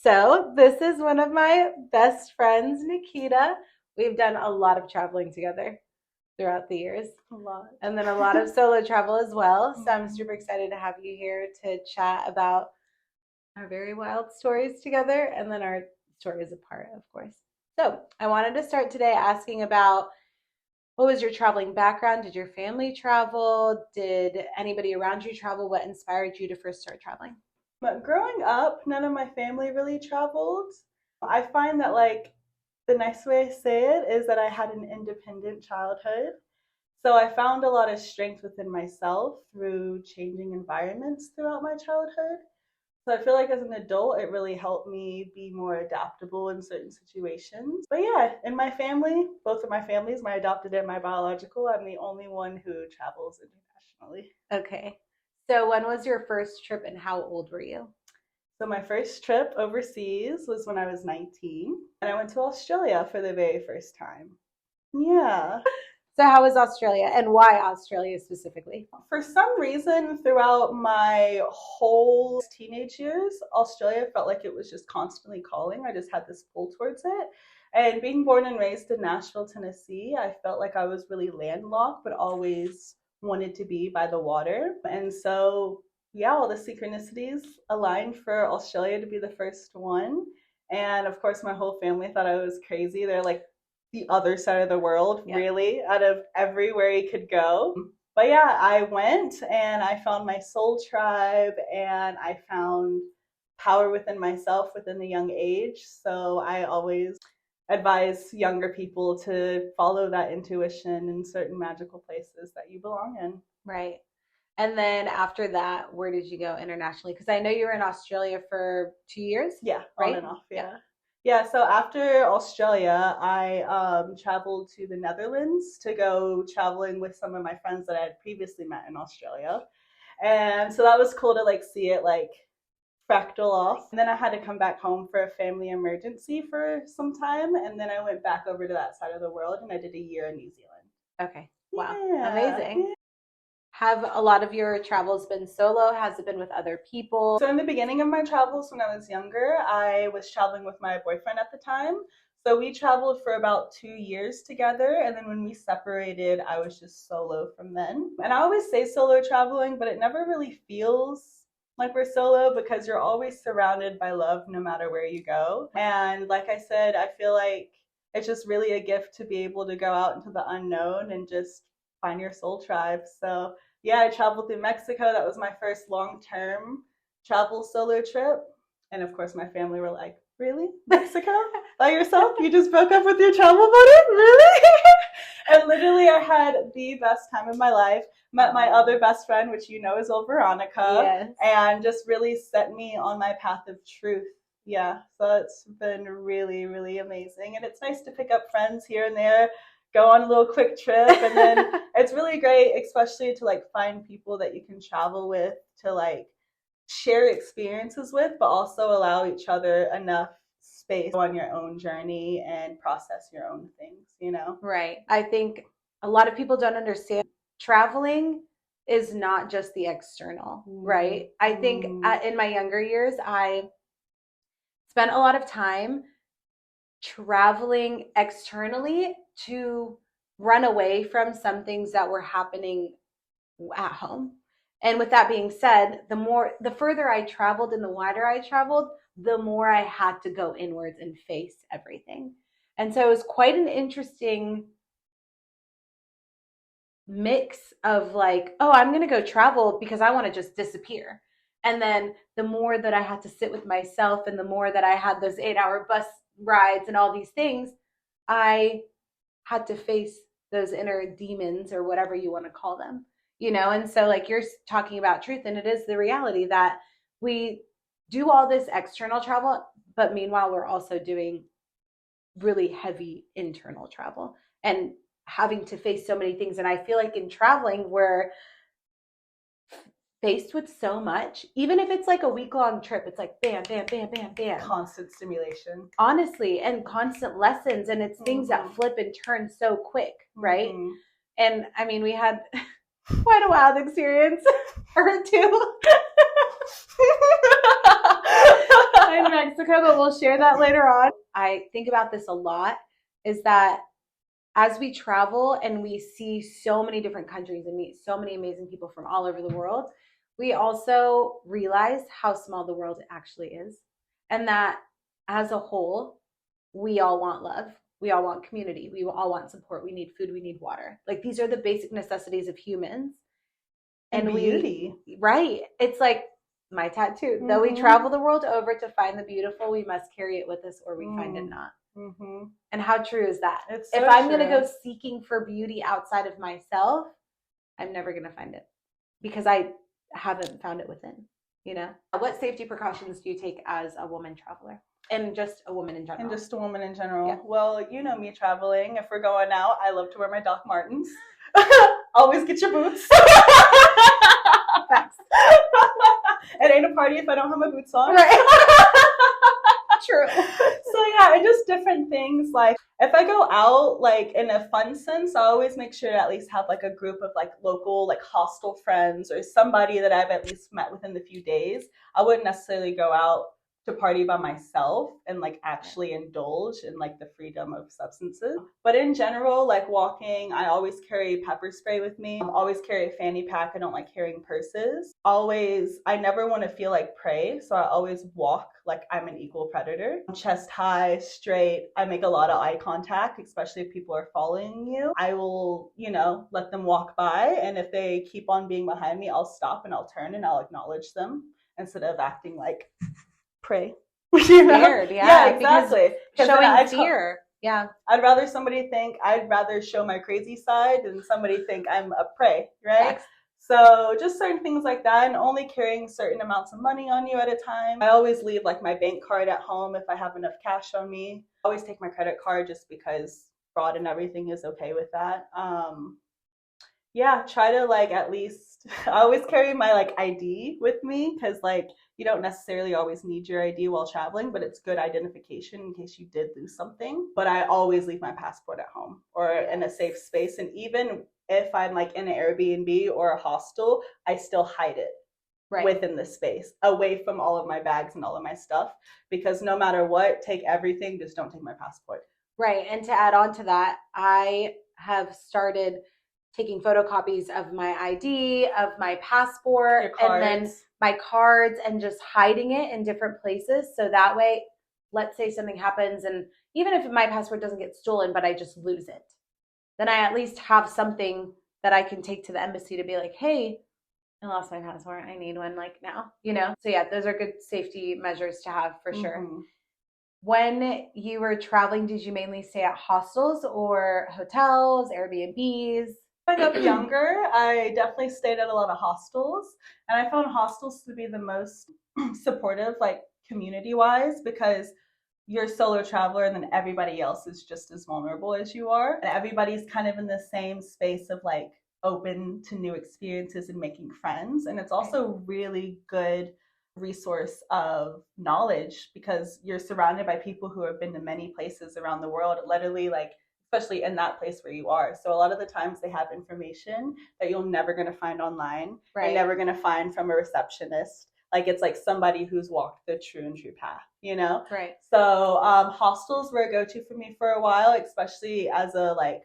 So this is one of my best friends, Nikkita. We've done a lot of traveling together throughout the years. A lot. And then a lot of solo travel as well. So I'm super excited to have you here to chat about our very wild stories together and then our stories apart, of course. So I wanted to start today asking about what was your traveling background? Did your family travel? Did anybody around you travel? What inspired you to first start traveling? But growing up, none of my family really traveled. I find that, like, the nice way to say it is that I had an independent childhood. So I found a lot of strength within myself through changing environments throughout my childhood. So I feel like as an adult, it really helped me be more adaptable in certain situations. But yeah, in my family, both of my families, my adopted and my biological, I'm the only one who travels internationally. Okay. So when was your first trip and how old were you? So my first trip overseas was when I was 19, and I went to Australia for the very first time. Yeah. So how was Australia and why Australia specifically? For some reason, throughout my whole teenage years, Australia felt like it was just constantly calling. I just had this pull towards it. And being born and raised in Nashville, Tennessee, I felt like I was really landlocked, but always wanted to be by the water. And so, yeah, all the synchronicities aligned for Australia to be the first one. And of course, my whole family thought I was crazy. They're like, the other side of the world, Yeah. really, out of everywhere you could go. But yeah, I went and I found my soul tribe and I found power within myself within a young age. So I always advise younger people to follow that intuition in certain magical places that you belong in. Right. And then after that, where did you go internationally? Because I know you were in Australia for 2 years. Yeah, right? on and off. Yeah. Yeah, so after Australia, I traveled to the Netherlands to go traveling with some of my friends that I had previously met in Australia. And so that was cool to like see it like fractal off. And then I had to come back home for a family emergency for some time. And then I went back over to that side of the world and I did a year in New Zealand. Okay. Wow. Yeah. Amazing. Have a lot of your travels been solo? Has it been with other people? So in the beginning of my travels when I was younger, I was traveling with my boyfriend at the time. So we traveled for about 2 years together. And then when we separated, I was just solo from then. And I always say solo traveling, but it never really feels like we're solo because you're always surrounded by love no matter where you go. And like I said, I feel like it's just really a gift to be able to go out into the unknown and just find your soul tribe. So yeah, I traveled through Mexico. That was my first long-term travel solo trip. And of course, my family were like, really? Mexico? By yourself? You just broke up with your travel buddy? Really? And literally, I had the best time of my life. Met my other best friend, which you know is old Veronica. Yes. And just really set me on my path of truth. Yeah, so it's been really, really amazing. And it's nice to pick up friends here and there, go on a little quick trip, and then it's really great, especially to like find people that you can travel with to like share experiences with, but also allow each other enough space on your own journey and process your own things, you know? Right. I think a lot of people don't understand traveling is not just the external, right? I think in my younger years, I spent a lot of time traveling externally to run away from some things that were happening at home. And with that being said, the further I traveled and the wider I traveled, the more I had to go inwards and face everything. And so it was quite an interesting mix of like, oh, I'm going to go travel because I want to just disappear. And then the more that I had to sit with myself and the more that I had those 8-hour bus rides and all these things, I had to face those inner demons or whatever you want to call them, you know? And so like you're talking about truth, and it is the reality that we do all this external travel, but meanwhile, we're also doing really heavy internal travel and having to face so many things. And I feel like in traveling, we're faced with so much, even if it's like a week-long trip, it's like bam, bam, bam, bam, bam. Constant stimulation. Honestly, and constant lessons. And it's things that flip and turn so quick, right? And I mean, we had quite a wild experience or two in Mexico, but we'll share that later on. I think about this a lot, is that as we travel and we see so many different countries and meet so many amazing people from all over the world, we also realize how small the world actually is. And that as a whole, we all want love. We all want community. We all want support. We need food. We need water. Like these are the basic necessities of humans. And beauty. Right. It's like my tattoo. Though we travel the world over to find the beautiful, we must carry it with us or we find it not. And how true is that? It's if I'm going to go seeking for beauty outside of myself, I'm never going to find it because I haven't found it within, you know? What safety precautions do you take as a woman traveler? And just a woman in general. And just a woman in general. Yeah. Well, you know me traveling. If we're going out, I love to wear my Doc Martens. Always get your boots. Facts. It ain't a party if I don't have my boots on. Right. True. So yeah, and just different things. Like if I go out like in a fun sense, I always make sure to at least have like a group of like local like hostel friends or somebody that I've at least met within the few days. I wouldn't necessarily go out to party by myself and like actually indulge in like the freedom of substances. But in general, like walking, I always carry pepper spray with me. I always carry a fanny pack. I don't like carrying purses. I never want to feel like prey. So I always walk like I'm an equal predator. Chest high, straight. I make a lot of eye contact, especially if people are following you. I will, let them walk by. And if they keep on being behind me, I'll stop and I'll turn and I'll acknowledge them instead of acting like prey. Scared, yeah, exactly. Showing fear. Yeah. I'd rather show my crazy side than somebody think I'm a prey, right? So just certain things like that, and only carrying certain amounts of money on you at a time. I always leave like my bank card at home if I have enough cash on me. I always take my credit card just because fraud and everything is okay with that. Try to like at least I always carry my like ID with me because like you don't necessarily always need your ID while traveling, but it's good identification in case you did lose something. But I always leave my passport at home or in a safe space. And even if I'm like in an Airbnb or a hostel, I still hide it within the space, away from all of my bags and all of my stuff. Because no matter what, take everything, just don't take my passport. Right. And to add on to that, I have started taking photocopies of my ID, of my passport, and then my cards, and just hiding it in different places. So that way, let's say something happens, and even if my passport doesn't get stolen, but I just lose it, then I at least have something that I can take to the embassy to be like, hey, I lost my passport. I need one like now, So yeah, those are good safety measures to have for sure. When you were traveling, did you mainly stay at hostels or hotels, Airbnbs? When I was younger, I definitely stayed at a lot of hostels, and I found hostels to be the most supportive, like community-wise, because you're a solo traveler and then everybody else is just as vulnerable as you are. And everybody's kind of in the same space of like open to new experiences and making friends. And it's also really good resource of knowledge because you're surrounded by people who have been to many places around the world, literally like especially in that place where you are. So a lot of the times they have information that you're never going to find online. Right. You're never going to find from a receptionist. Like it's like somebody who's walked the true path, Right. So hostels were a go-to for me for a while, especially as a like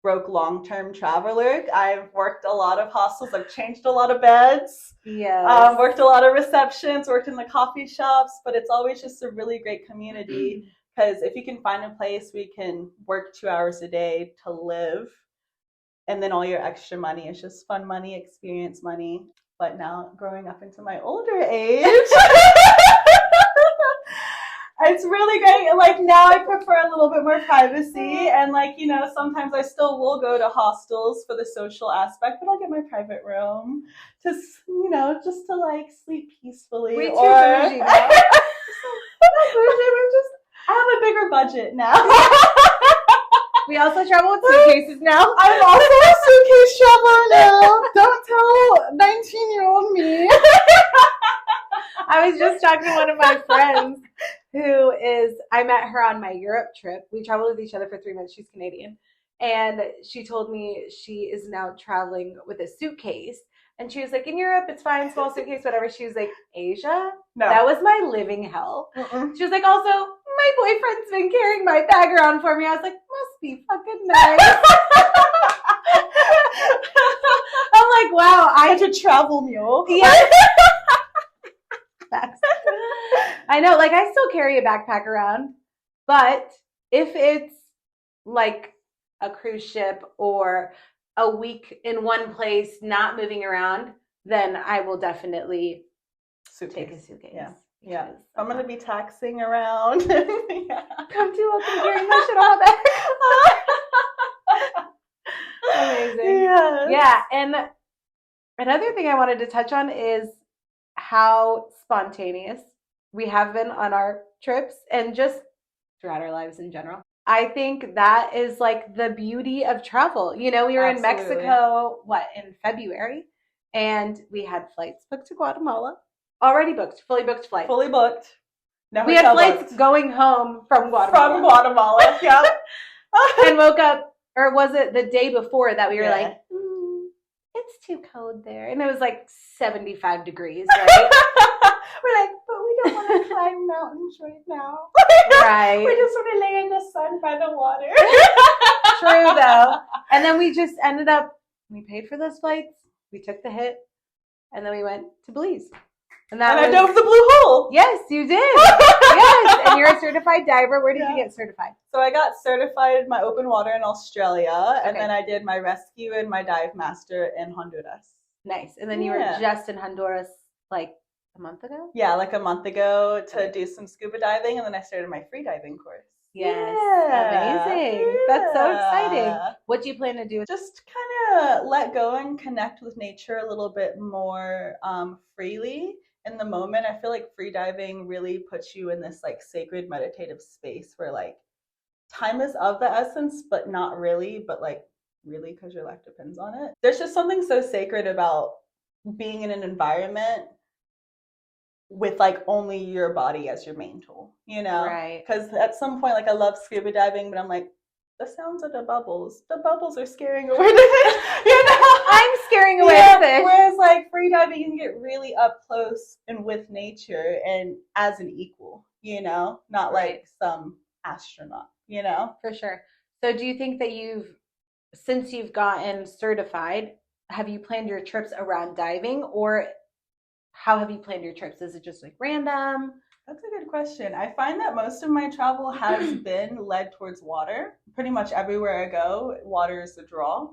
broke long-term traveler. I've worked a lot of hostels. I've changed a lot of beds. Yeah. Worked a lot of receptions, worked in the coffee shops, but it's always just a really great community. Because if you can find a place where you can work 2 hours a day to live, and then all your extra money is just fun money, experience money. But now growing up into my older age, it's really great. Like now I prefer a little bit more privacy. And like, sometimes I still will go to hostels for the social aspect, but I'll get my private room just to like sleep peacefully. We too bougie now. I have a bigger budget now. We also travel with suitcases now. I'm also a suitcase traveler now. Don't tell 19-year-old me. I was just talking to one of my friends I met her on my Europe trip. We traveled with each other for 3 months. She's Canadian. And she told me she is now traveling with a suitcase And she was like, in Europe, it's fine, small suitcase, whatever. She was like, Asia? No. That was my living hell. Mm-mm. She was like, also, my boyfriend's been carrying my bag around for me. I was like, must be fucking nice. I'm like, wow, I had a travel mule. Yeah. I know, like I still carry a backpack around, but if it's like a cruise ship or a week in one place, not moving around, then I will definitely take a suitcase. Yeah. Yeah. I'm going to be taxiing around. Yeah. Come to welcome carrying my shit on my back. Amazing. Yes. Yeah. And another thing I wanted to touch on is how spontaneous we have been on our trips and just throughout our lives in general. I think that is like the beauty of travel. You know, we were in Mexico, in February, and we had flights booked to Guatemala. Already booked, fully booked flight. Fully booked. No, we had flights going home from Guatemala. From Guatemala, yeah. And woke up, or was it the day before that we were like, it's too cold there. And it was like 75 degrees, right? We're like, but we don't want to climb mountains right now. Right. We just want to lay in the sun by the water. True, though. And then we just ended up, we paid for those flights, we took the hit, and then we went to Belize. And I dove the blue hole. Yes, you did. Yes. And you're a certified diver. Where did you get certified? So I got certified in my open water in Australia, and then I did my rescue and my dive master in Honduras. Nice. And then you were just in Honduras like a month ago? Yeah, like a month ago to do some scuba diving, and then I started my free diving course. Yes. Yeah. Amazing. Yeah. That's so exciting. What do you plan to do? Just kind of let go and connect with nature a little bit more freely. In the moment, I feel like free diving really puts you in this like sacred meditative space where like time is of the essence, but not really, but like really because your life depends on it. There's just something so sacred about being in an environment with like only your body as your main tool, you know? Right. Because at some point, like I love scuba diving, but I'm like, the sounds of the bubbles are scaring away the fish. You know, I'm scaring away the fish. Whereas like free diving, you can get really up close and with nature and as an equal, you know, not like some astronaut, you know? For sure. So do you think that since you've gotten certified, have you planned your trips around diving, or how have you planned your trips? Is it just like random? That's a good question. I find that most of my travel has been led towards water. Pretty much everywhere I go, water is the draw.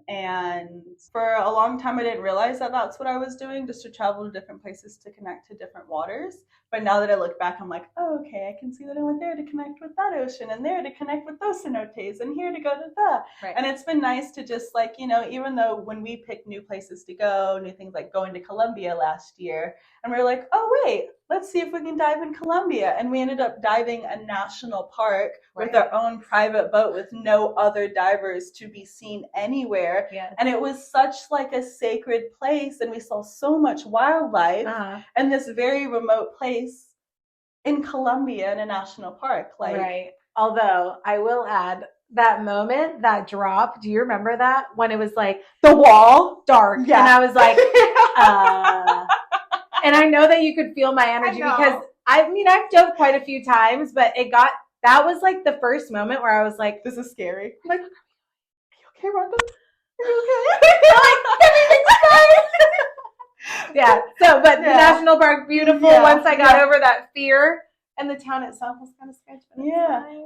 And for a long time, I didn't realize that that's what I was doing, just to travel to different places to connect to different waters. But now that I look back, I'm like, oh, okay, I can see that I went there to connect with that ocean, and there to connect with those cenotes, and here to go to that. Right. And it's been nice to just like, you know, even though when we pick new places to go, new things like going to Colombia last year, and we were like, oh, wait, let's see if we can dive in Colombia. And we ended up diving a national park with our own private boat with no other divers to be seen anywhere. Yes. And it was such like a sacred place, and we saw so much wildlife and this very remote place in Colombia in a national park. Like, right. Although I will add that moment, that drop, do you remember that? When it was like the wall dark. Yeah. And I was like, and I know that you could feel my energy because I mean, I've dove quite a few times, but that was like the first moment where I was like, this is scary. I'm like, are you okay, Rhonda? Are you okay? Like, everything's fine. Yeah. So, but the national park, beautiful. Yeah. Once I got over that fear, and the town itself was kind of sketchy.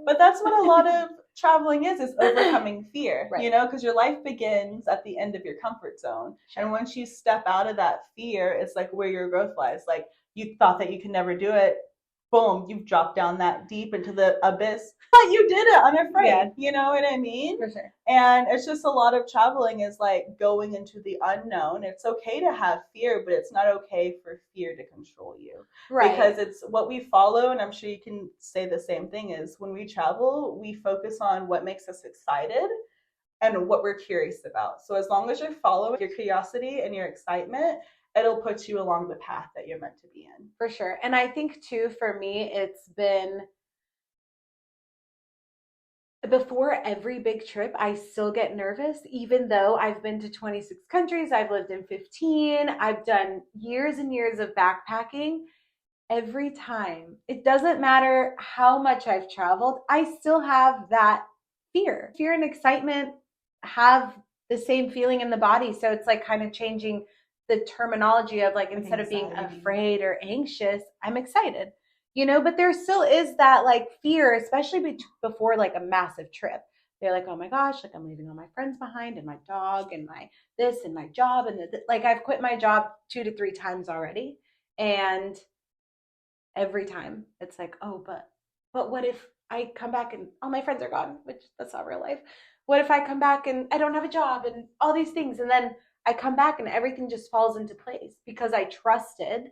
But that's what a lot of traveling is overcoming fear, you know, because your life begins at the end of your comfort zone. Sure. And once you step out of that fear, it's like where your growth lies. Like you thought that you could never do it. Boom, you've dropped down that deep into the abyss. But you did it unafraid. Yeah. You know what I mean? For sure. And it's just a lot of traveling is like going into the unknown. It's okay to have fear, but it's not okay for fear to control you. Right. Because it's what we follow, and I'm sure you can say the same thing, is when we travel, we focus on what makes us excited and what we're curious about. So as long as you're following your curiosity and your excitement, it'll put you along the path that you're meant to be in. For sure. And I think too, for me, it's been before every big trip, I still get nervous, even though I've been to 26 countries, I've lived in 15, I've done years and years of backpacking. Every time, it doesn't matter how much I've traveled, I still have that fear. Fear and excitement have the same feeling in the body. So it's like kind of changing the terminology of like, Like instead of being anxiety. afraid or anxious, I'm excited, but there still is that like fear, especially before like a massive trip. They're like, oh my gosh, like I'm leaving all my friends behind and my dog and my this and my job. And like I've quit my job 2 to 3 times already. And every time it's like, oh, but what if I come back and all my friends are gone, which that's not real life. What if I come back and I don't have a job and all these things, and then I come back and everything just falls into place because I trusted,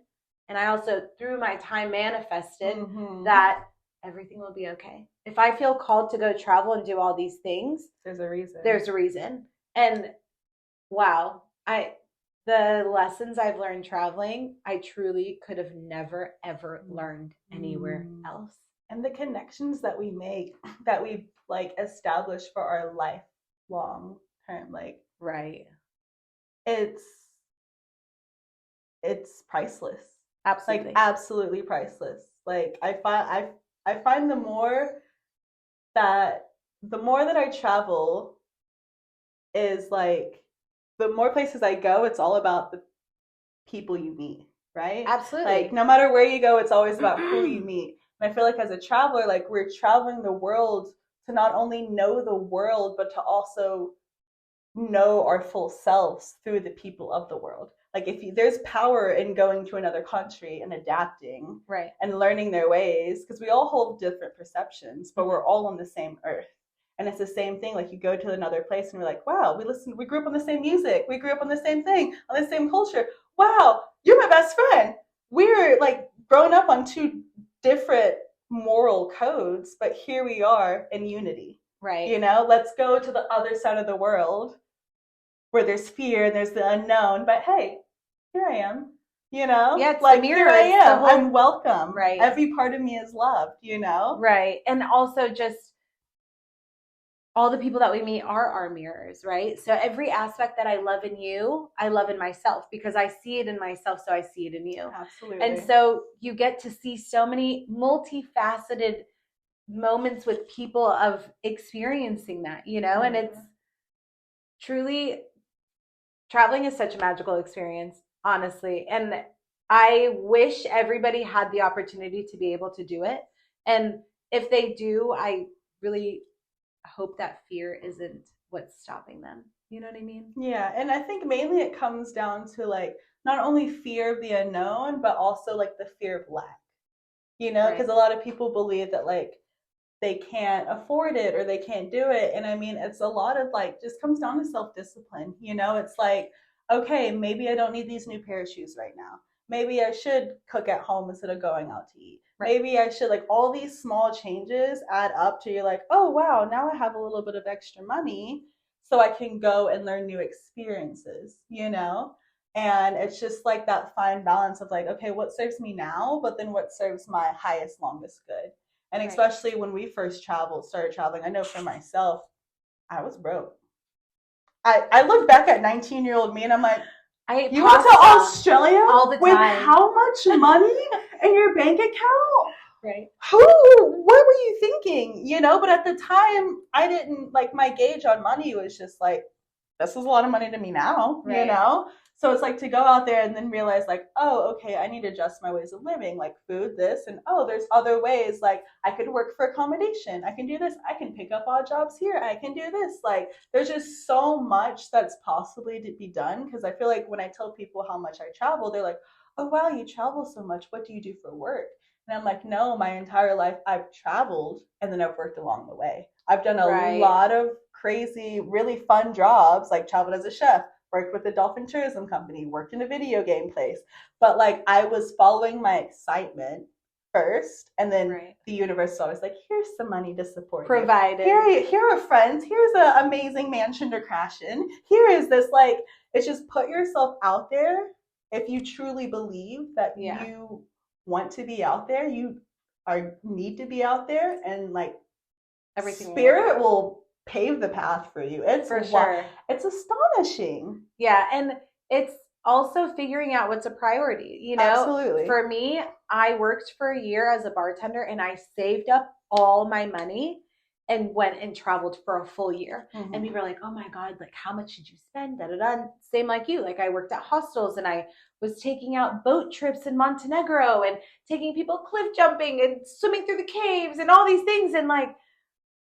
and I also through my time manifested that everything will be okay. If I feel called to go travel and do all these things, There's a reason. there's a reason. And wow, the lessons I've learned traveling, I truly could have never ever learned anywhere else. And the connections that we make, that we like establish for our lifelong term, like Right. it's priceless. Absolutely. Like absolutely priceless. Like I find the more that I travel is like the more places I go, it's all about the people you meet, right? Absolutely. Like no matter where you go, it's always about who you meet. And I feel like as a traveler, like we're traveling the world to not only know the world, but to also know our full selves through the people of the world. Like there's power in going to another country and adapting, right, and learning their ways, because we all hold different perceptions, but we're all on the same earth. And it's the same thing. Like you go to another place and we're like, wow, we grew up on the same music, we grew up on the same thing, on the same culture. Wow, you're my best friend. We're like grown up on two different moral codes, but here we are in unity. Right. Let's go to the other side of the world where there's fear and there's the unknown, but hey, here I am. Yeah, it's like the mirror. Here I am. Whole... I'm welcome. Right. Every part of me is loved. Right. And also just all the people that we meet are our mirrors, right? So every aspect that I love in you, I love in myself because I see it in myself, so I see it in you. Absolutely. And so you get to see so many multifaceted moments with people of experiencing that, and it's truly, traveling is such a magical experience, honestly. And I wish everybody had the opportunity to be able to do it. And if they do, I really hope that fear isn't what's stopping them. You know what I mean? Yeah. And I think mainly it comes down to like not only fear of the unknown, but also like the fear of lack, because a lot of people believe that like they can't afford it or they can't do it. And I mean, it's a lot of like, just comes down to self-discipline. It's like, okay, maybe I don't need these new pair of shoes right now. Maybe I should cook at home instead of going out to eat. Right. Maybe I should, like, all these small changes add up to, you're like, oh, wow, now I have a little bit of extra money so I can go and learn new experiences, And it's just like that fine balance of like, okay, what serves me now, but then what serves my highest, longest good. And especially when we first started traveling, I know for myself, I was broke. I look back at 19-year-old me and I'm like, you went to Australia all the time with how much money in your bank account? Right. What were you thinking? But at the time, I didn't, like, my gauge on money was just like, this is a lot of money to me now, So it's like to go out there and then realize like, oh, okay, I need to adjust my ways of living, like food, this, and oh, there's other ways. Like I could work for accommodation. I can do this. I can pick up odd jobs here. I can do this. Like there's just so much that's possibly to be done. Because I feel like when I tell people how much I travel, they're like, oh, wow, you travel so much. What do you do for work? And I'm like, no, my entire life I've traveled and then I've worked along the way. I've done a lot of crazy, really fun jobs, like traveled as a chef, worked with a dolphin tourism company, worked in a video game place. But like I was following my excitement first, and then the universe was always like, here's some money to support provided. Here are friends. Here's an amazing mansion to crash in. Here is this, like, it's just put yourself out there. If you truly believe that you want to be out there, you need to be out there, and like Everything Spirit will pave the path for you. It's for sure. It's astonishing. Yeah, and it's also figuring out what's a priority. You know, Absolutely. For me, I worked for a year as a bartender and I saved up all my money and went and traveled for a full year. Mm-hmm. And people are like, oh my God, like how much did you spend? Da, da, da. Same like you. Like I worked at hostels and I was taking out boat trips in Montenegro and taking people cliff jumping and swimming through the caves and all these things. And like,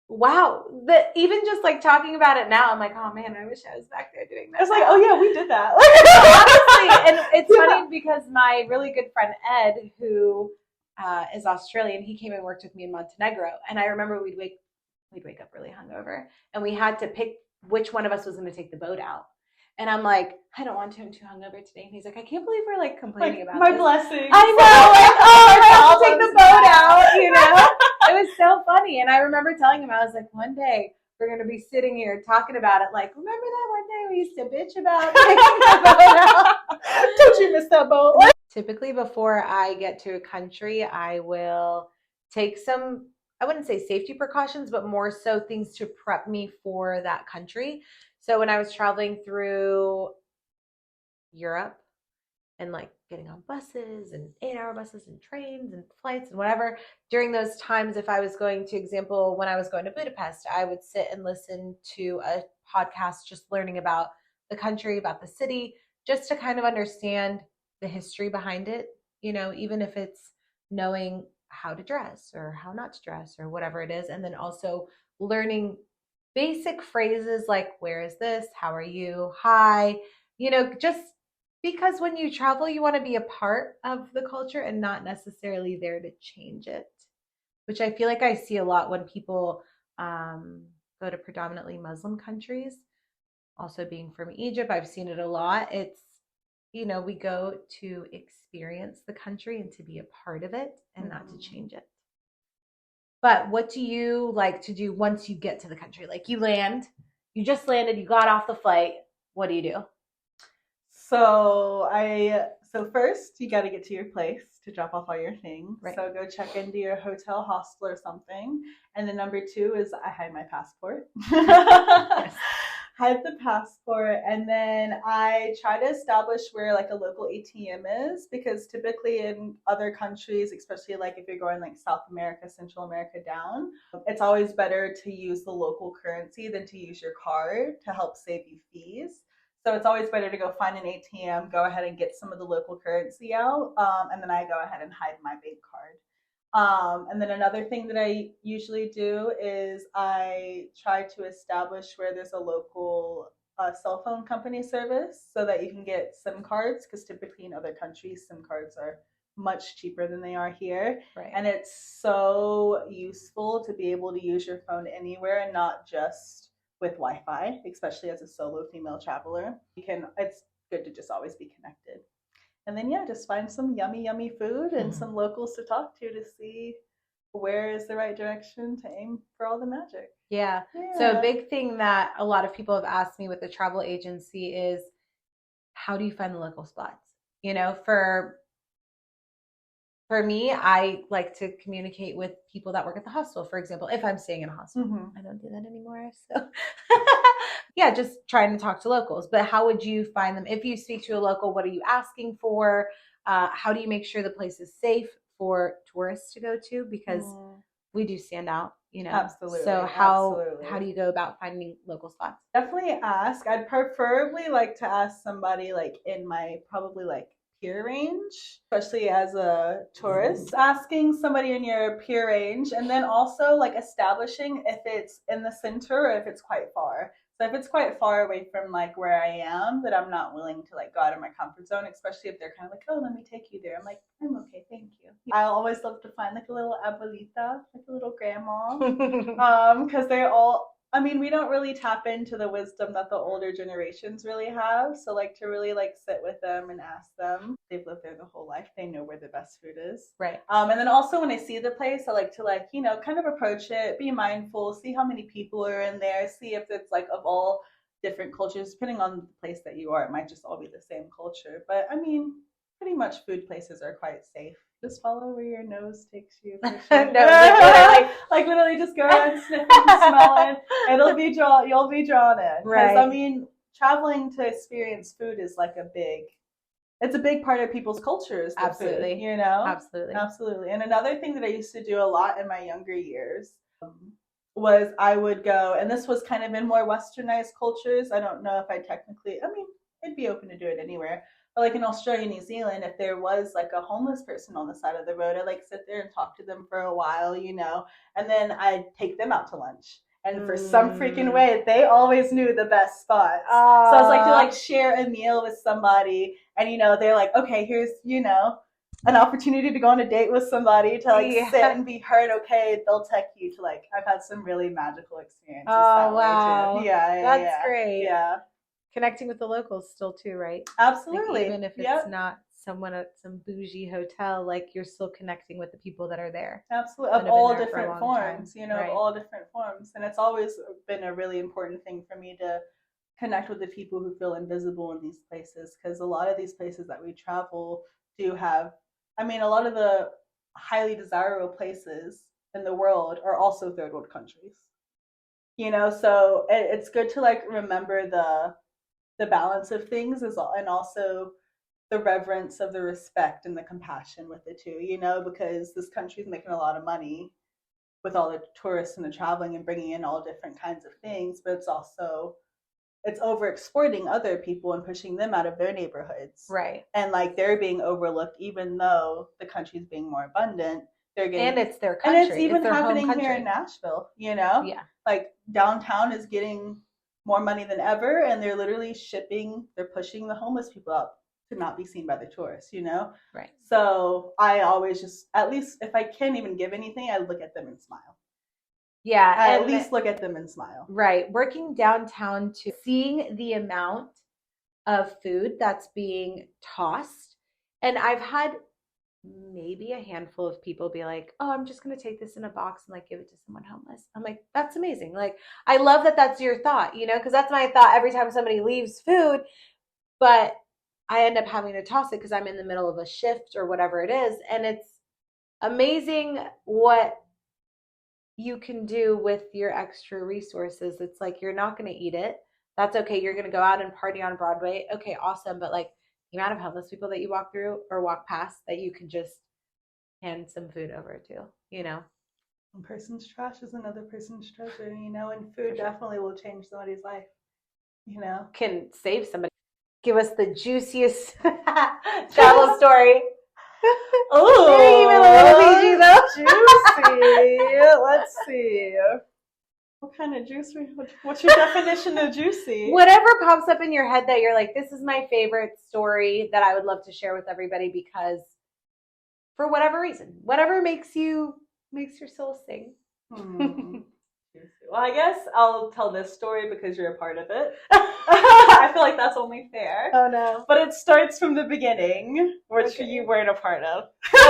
wow, that even just like talking about it now, I'm like, oh man, I wish I was back there doing that. It's like, oh yeah, we did that. Honestly, and it's funny because my really good friend Ed, who is Australian, he came and worked with me in Montenegro, and I remember we'd wake up really hungover, and we had to pick which one of us was going to take the boat out. And I'm like, I don't want to. I'm too hungover today. And he's like, I can't believe we're like complaining about my this. blessing. I know, like, oh, I have to take the boat out, you know? It was so funny. And I remember telling him, I was like, one day we're going to be sitting here talking about it. Like, remember that one day we used to bitch about taking the boat out? Don't you miss that boat? Typically, before I get to a country, I will take some, I wouldn't say safety precautions, but more so things to prep me for that country. So when I was traveling through Europe and like getting on buses and 8-hour buses and trains and flights and whatever, during those times, if I was going to, example, when I was going to Budapest, I would sit and listen to a podcast just learning about the country, about the city, just to kind of understand the history behind it, you know, even if it's knowing how to dress or how not to dress or whatever it is. And then also learning basic phrases like, where is this? How are you? Hi, you know, just because when you travel, you want to be a part of the culture and not necessarily there to change it, which I feel like I see a lot when people go to predominantly Muslim countries. Also being from Egypt, I've seen it a lot. It's, you know, we go to experience the country and to be a part of it and not to change it. But what do you like to do once you get to the country? Like you just landed, you got off the flight. What do you do? So first you got to get to your place to drop off all your things. Right. So go check into your hotel, hostel, or something. And then number 2 is I hide my passport. Yes. Hide the passport, and then I try to establish where like a local ATM is, because typically in other countries, especially like if you're going like South America, Central America down, it's always better to use the local currency than to use your card to help save you fees. So it's always better to go find an ATM, go ahead and get some of the local currency out, and then I go ahead and hide my bank card. And then another thing that I usually do is I try to establish where there's a local cell phone company service so that you can get SIM cards, because typically in other countries, SIM cards are much cheaper than they are here. Right. And it's so useful to be able to use your phone anywhere and not just with Wi-Fi, especially as a solo female traveler. It's good to just always be connected. And then, yeah, just find some yummy, yummy food and some locals to talk to see where is the right direction to aim for all the magic. Yeah. So a big thing that a lot of people have asked me with the travel agency is, how do you find the local spots? You know, for me, I like to communicate with people that work at the hostel, for example, if I'm staying in a hostel. Mm-hmm. I don't do that anymore. So yeah, just trying to talk to locals. But how would you find them? If you speak to a local, what are you asking for? How do you make sure the place is safe for tourists to go to? Because we do stand out, you know. Absolutely. So how do you go about finding local spots? Definitely ask. I'd preferably like to ask somebody like in my probably like peer range, especially as a tourist, asking somebody in your peer range, and then also like establishing if it's in the center or if it's quite far. So if it's quite far away from like where I am, that I'm not willing to like go out of my comfort zone, especially if they're kind of like, oh, let me take you there. I'm like, I'm okay, thank you. I always love to find like a little abuelita, like a little grandma, because they're all, I mean, we don't really tap into the wisdom that the older generations really have. So like to really like sit with them and ask them. They've lived there the whole life. They know where the best food is. Right. And then also when I see the place, I like to like, you know, kind of approach it, be mindful, see how many people are in there, see if it's like of all different cultures. Depending on the place that you are, it might just all be the same culture. But I mean, pretty much food places are quite safe. Just follow where your nose takes you. For sure. No, literally, Like literally just go around sniffing and smelling. You'll be drawn in. Because I mean, traveling to experience food is like it's a big part of people's cultures. Absolutely. Food, you know? Absolutely. Absolutely. And another thing that I used to do a lot in my younger years was I would go, and this was kind of in more westernized cultures. I don't know if I mean, I'd be open to do it anywhere. But like in Australia, New Zealand, if there was like a homeless person on the side of the road, I'd like sit there and talk to them for a while, you know, and then I'd take them out to lunch. And for some freaking way, they always knew the best spots. So I was like to like share a meal with somebody, and you know, they're like, okay, here's, you know, an opportunity to go on a date with somebody, to like sit and be heard. Okay, they'll take you to like, I've had some really magical experiences. Oh, wow. Way too. Yeah, that's great. Yeah. Connecting with the locals still too, right? Absolutely. Like even if it's not someone at some bougie hotel, like you're still connecting with the people that are there. Absolutely. Of all different forms, you know, of all different forms. And it's always been a really important thing for me to connect with the people who feel invisible in these places, because a lot of these places that we travel do have, I mean, a lot of the highly desirable places in the world are also third world countries. You know, so it's good to like remember the balance of things and also the reverence of the respect and the compassion with the two, you know, because this country is making a lot of money with all the tourists and the traveling and bringing in all different kinds of things, but it's over exploiting other people and pushing them out of their neighborhoods. Right. And like they're being overlooked, even though the country's being more abundant. And it's their country. And it's even happening here in Nashville, you know? Yeah. Like downtown is getting more money than ever, and they're literally they're pushing the homeless people out to not be seen by the tourists, you know? Right. So I always just, at least if I can't even give anything, I look at them and smile. Yeah. I at least look at them and smile. Right. Working downtown to seeing the amount of food that's being tossed. And I've had maybe a handful of people be like, oh, I'm just going to take this in a box and like give it to someone homeless. I'm like, that's amazing. Like, I love that that's your thought, you know, because that's my thought every time somebody leaves food, but I end up having to toss it because I'm in the middle of a shift or whatever it is. And it's amazing what you can do with your extra resources. It's like, you're not going to eat it. That's okay. You're going to go out and party on Broadway. Okay, awesome. But like, the amount of homeless people that you walk through or walk past that you can just hand some food over to, you know? One person's trash is another person's treasure, you know, and food definitely will change somebody's life, you know? Can save somebody. Give us the juiciest travel story. Oh, juicy. Let's see. What kind of juice? What's your definition of juicy? Whatever pops up in your head that you're like, this is my favorite story that I would love to share with everybody, because for whatever reason, whatever makes your soul sing. Well, I guess I'll tell this story because you're a part of it. I feel like that's only fair. Oh no. But it starts from the beginning, which you weren't a part of. Okay.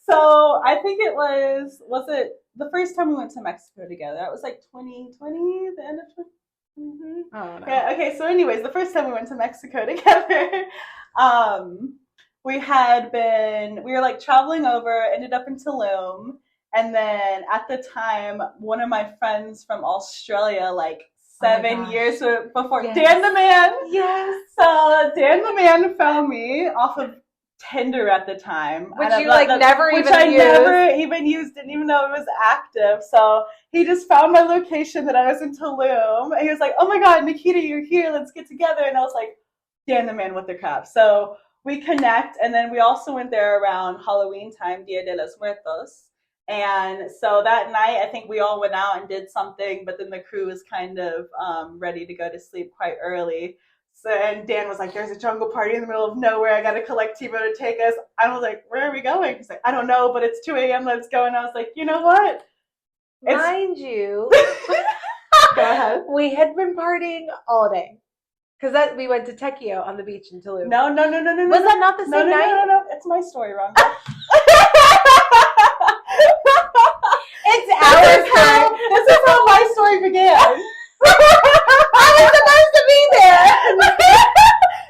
So I think it was it the first time we went to Mexico together? It was like 2020, the end of 2020. Mm-hmm. Oh no. Yeah, okay, so anyways, the first time we went to Mexico together, we were like traveling over, ended up in Tulum, and then at the time, one of my friends from Australia, like 7 years before, yes. Dan the Man. Yes. So Dan the Man found me off of Tinder at the time, which you like never even used. Which I never even used, didn't even know it was active. So he just found my location that I was in Tulum, and he was like, "Oh my God, Nikkita, you're here. Let's get together." And I was like, "Dan the Man with the crap." So we connect, and then we also went there around Halloween time, Dia de los Muertos. And so that night, I think we all went out and did something, but then the crew was kind of ready to go to sleep quite early. So, and Dan was like, there's a jungle party in the middle of nowhere. I got to collect Tebow to take us. I was like, where are we going? He's like, I don't know, but it's 2 a.m. Let's go. And I was like, you know what? Mind you, go ahead. We had been partying all day. Because we went to Tequio on the beach in Tulum. No. Was that not the same night? No. It's my story, Ron. It's our story. This is how my story began. I was supposed to be there.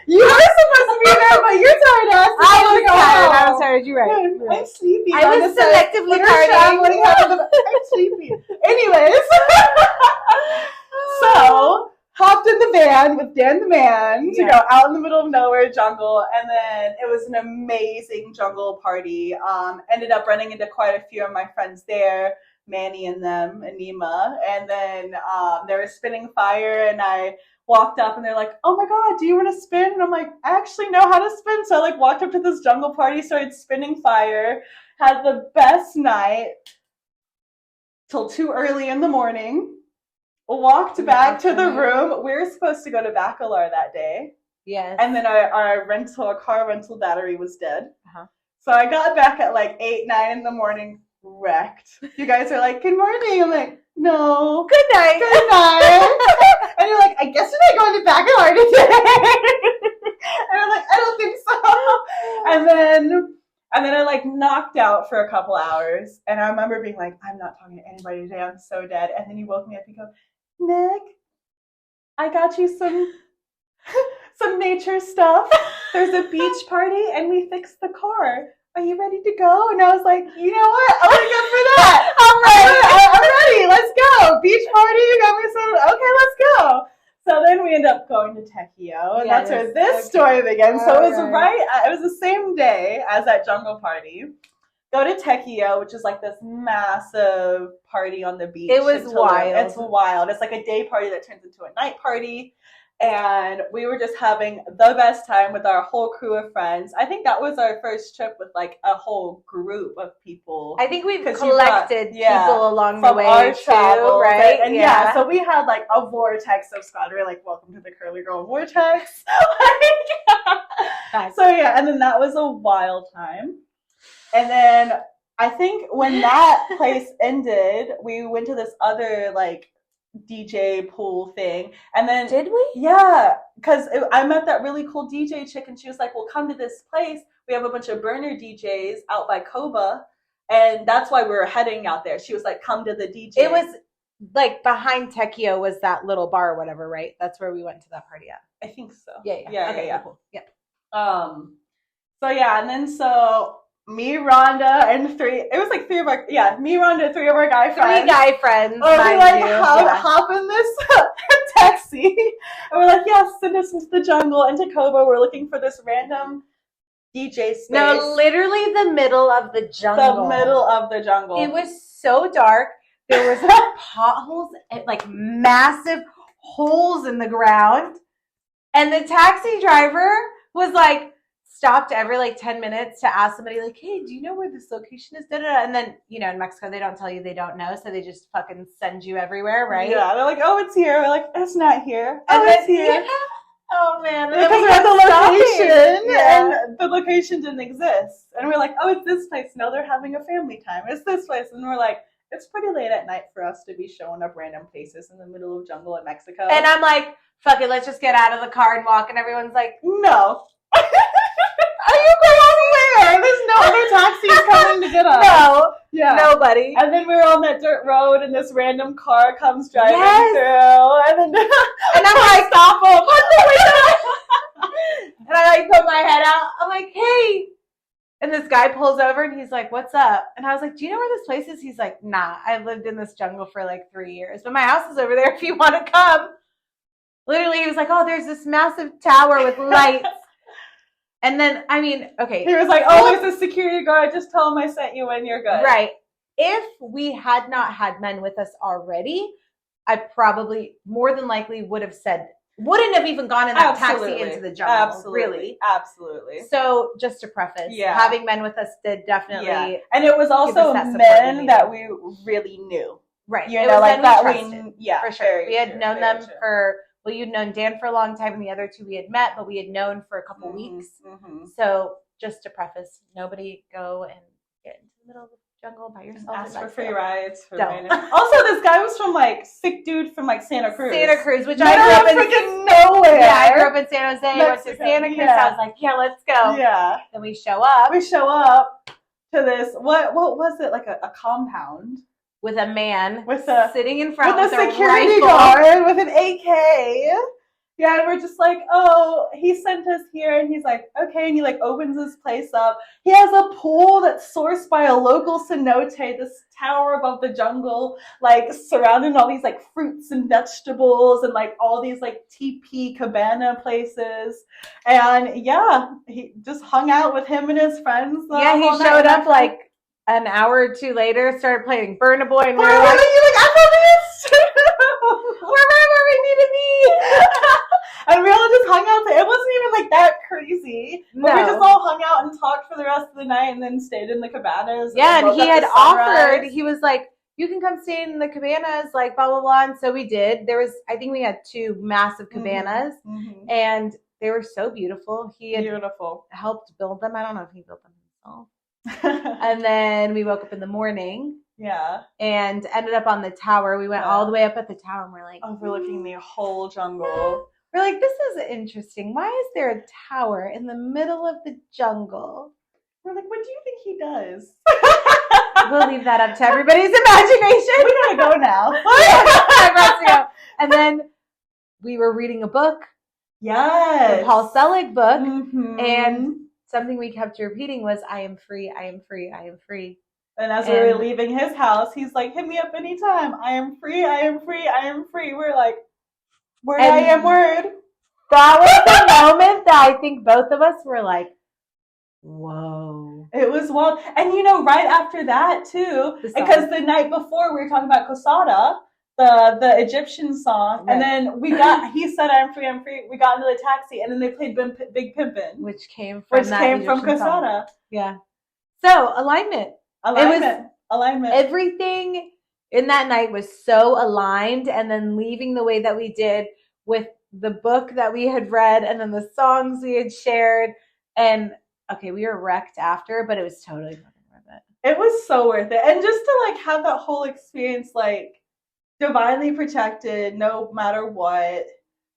You were supposed to be there, but you're tired ass. I was tired. You're right. I'm sleepy. I was selectively tired traveling, having I'm sleepy. Anyways, so hopped in the van with Dan the man to go out in the middle of nowhere jungle, and then it was an amazing jungle party. Ended up running into quite a few of my friends there, Manny and them, and Nima, and then they were spinning fire, and I walked up and they're like, oh my god, do you want to spin? And I'm like, I actually know how to spin. So I like walked up to this jungle party, started spinning fire, had the best night till too early in the morning, walked back to the room. We were supposed to go to Bacalar that day. Yes. And then our car rental battery was dead. So I got back at like 8, 9 in the morning, wrecked. You guys are like, good morning. I'm like, no. Good night. Good night. And you're like, I guess you're not going to Bacalar today. And I'm like, I don't think so. And then I like knocked out for a couple hours. And I remember being like, I'm not talking to anybody today. I'm so dead. And then you woke me up and go, Nick, I got you some nature stuff. There's a beach party and we fixed the car. Are you ready to go? And I was like, you know what? I'm gonna go for that. I'm ready. Let's go. Beach party. You got me some. Okay, let's go. So then we end up going to Techio, and that's where this story begins. So it was it was the same day as that jungle party. Go to Techio, which is like this massive party on the beach. It was wild. It's wild. It's like a day party that turns into a night party. And we were just having the best time with our whole crew of friends. I think that was our first trip with like a whole group of people. I think we've collected people along the way our travels, right? And so we had like a vortex of squad. We were like, welcome to the Curly Girl Vortex. So yeah, and then that was a wild time. And then I think when that place ended, we went to this other like DJ pool thing, and then did we? Yeah, because I met that really cool DJ chick, and she was like, "Well, come to this place. We have a bunch of burner DJs out by Koba, and that's why we were heading out there." She was like, "Come to the DJ." It was like behind Techio was that little bar or whatever, right? That's where we went to that party at. I think so. Yeah. Cool. Yeah. So yeah, and then me, Rhonda, and three of our guy friends. 3 guy friends. We like hop in this taxi, and we're like, yes, send us into the jungle, into Kobo. We're looking for this random DJ space. No, literally the middle of the jungle. The middle of the jungle. It was so dark. There was potholes, and like massive holes in the ground, and the taxi driver was like, stopped every like 10 minutes to ask somebody like, hey, do you know where this location is? Da-da-da. And then, you know, in Mexico, they don't tell you they don't know. So they just fucking send you everywhere, right? Yeah. They're like, oh, it's here. We're like, it's not here. And it's here. Yeah. Oh, man. Because we're at the location and the location didn't exist. And we're like, oh, it's this place. No, they're having a family time. It's this place. And we're like, it's pretty late at night for us to be showing up random places in the middle of jungle in Mexico. And I'm like, fuck it, let's just get out of the car and walk. And everyone's like, no. Are you going where? There's no other taxis coming to get us. No. Yeah. Nobody. And then we were on that dirt road and this random car comes driving through. And then I'm like, stop him. What the window? And I like put my head out. I'm like, hey. And this guy pulls over and he's like, what's up? And I was like, do you know where this place is? He's like, nah, I've lived in this jungle for like 3 years. But my house is over there if you want to come. Literally, he was like, oh, there's this massive tower with lights. And then, I mean, okay. He was like, oh, there's a security guard. Just tell him I sent you and you're good. Right. If we had not had men with us already, I probably more than likely wouldn't have even gone in that taxi into the jungle. Absolutely. Really. Absolutely. So just to preface, having men with us did definitely. Yeah. And it was also men that we really knew. Right. You know, like that we for sure. We had known them for. Well, you'd known Dan for a long time, and the other two we had met, but we had known for a couple weeks. Mm-hmm. So, just to preface, nobody go and get into the middle of the jungle by yourself. Ask for free rides. Also, this guy was from sick dude from Santa Cruz. Which I grew up in freaking nowhere. Yeah, I grew up in San Jose. Went to Santa Cruz. I was like, yeah, let's go. Yeah. Then we show up. To this. What was it? Like a compound. With a man sitting in front with a security guard with an AK. Yeah, and we're just like, oh, he sent us here, and he's like, okay, and he like opens his place up. He has a pool that's sourced by a local cenote, this tower above the jungle, like surrounding all these like fruits and vegetables and like all these like teepee cabana places. And yeah, he just hung out with him and his friends. Yeah, he showed up like an hour or two later, started playing Burna Boy, and we were like, I know this. We're right where we need to be. And we all just hung out. It wasn't even like that crazy. But we just all hung out and talked for the rest of the night and then stayed in the cabanas. Yeah, and he had offered, he was like, you can come stay in the cabanas, like blah, blah, blah. And so we did. I think we had 2 massive cabanas, and they were so beautiful. He had helped build them. I don't know if he built them himself. And then we woke up in the morning. Yeah. And ended up on the tower. We went all the way up at the tower, and we're like, overlooking the whole jungle. We're like, this is interesting. Why is there a tower in the middle of the jungle? We're like, what do you think he does? We'll leave that up to everybody's imagination. We gotta go now. And then we were reading a book. Yes. The Paul Selig book. And something we kept repeating was, I am free, I am free, I am free. And as we were leaving his house, he's like, hit me up anytime. I am free, I am free, I am free. We're like, word, I am word. That was the moment that I think both of us were like, whoa. It was wild. And right after that too, because the night before we were talking about Kosada, the Egyptian song, and then he said, I'm free, I'm free. We got into the taxi, and then they played Big Pimpin'. Which came from Kosada. Yeah. So, alignment. Everything in that night was so aligned, and then leaving the way that we did with the book that we had read and then the songs we had shared. And okay, we were wrecked after, but it was totally fucking worth it. It was so worth it. And just to like have that whole experience, like divinely protected no matter what,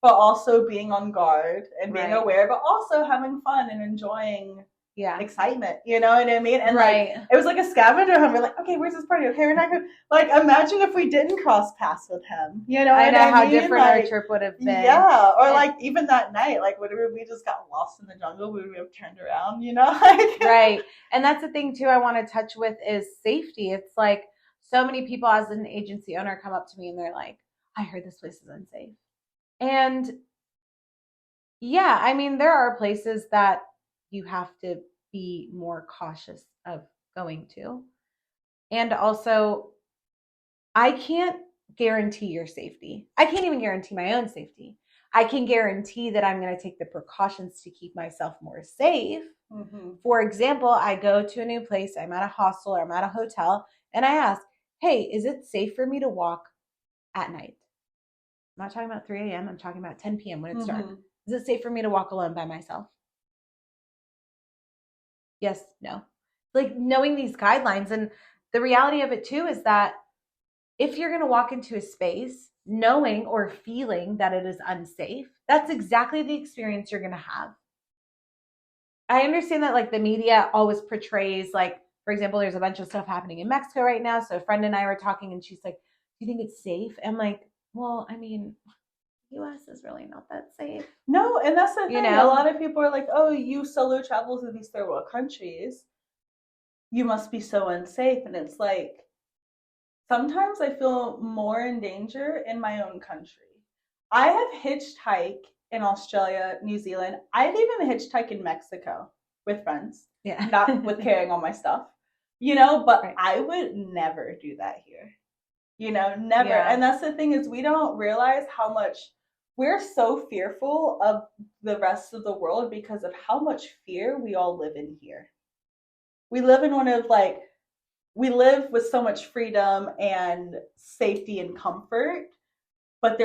but also being on guard and being aware, but also having fun and enjoying excitement, you know what I mean? And like it was like a scavenger hunt. We're like, okay, where's this party? Okay, we're not gonna like imagine if we didn't cross paths with him. You know, I know how different our trip would have been. Yeah. Or like even that night, like would we just got lost in the jungle, would we have turned around, you know? Right. And that's the thing too I want to touch with is safety. It's like so many people as an agency owner come up to me and they're like, I heard this place is unsafe. And yeah, I mean, there are places that you have to be more cautious of going to. And also, I can't guarantee your safety. I can't even guarantee my own safety. I can guarantee that I'm going to take the precautions to keep myself more safe. For example, I go to a new place, I'm at a hostel or I'm at a hotel, and I ask, hey, is it safe for me to walk at night? I'm not talking about 3 a.m. I'm talking about 10 p.m. when it's dark. Is it safe for me to walk alone by myself? Yes, no. Like knowing these guidelines. And the reality of it too is that if you're going to walk into a space knowing or feeling that it is unsafe, that's exactly the experience you're going to have. I understand that like the media always portrays like, for example, there's a bunch of stuff happening in Mexico right now. So a friend and I were talking and she's like, do you think it's safe? I'm like, well, I mean, US is really not that safe. No, and that's the thing. A lot of people are like, oh, you solo travel to these third world countries. You must be so unsafe. And it's like, sometimes I feel more in danger in my own country. I have hitchhiked in Australia, New Zealand. I've even hitchhiked in Mexico with friends. Yeah. Not with carrying all my stuff. You know, but I would never do that here. You know, never. Yeah. And that's the thing is we don't realize how much we're so fearful of the rest of the world because of how much fear we all live in here. We live in we live with so much freedom and safety and comfort, but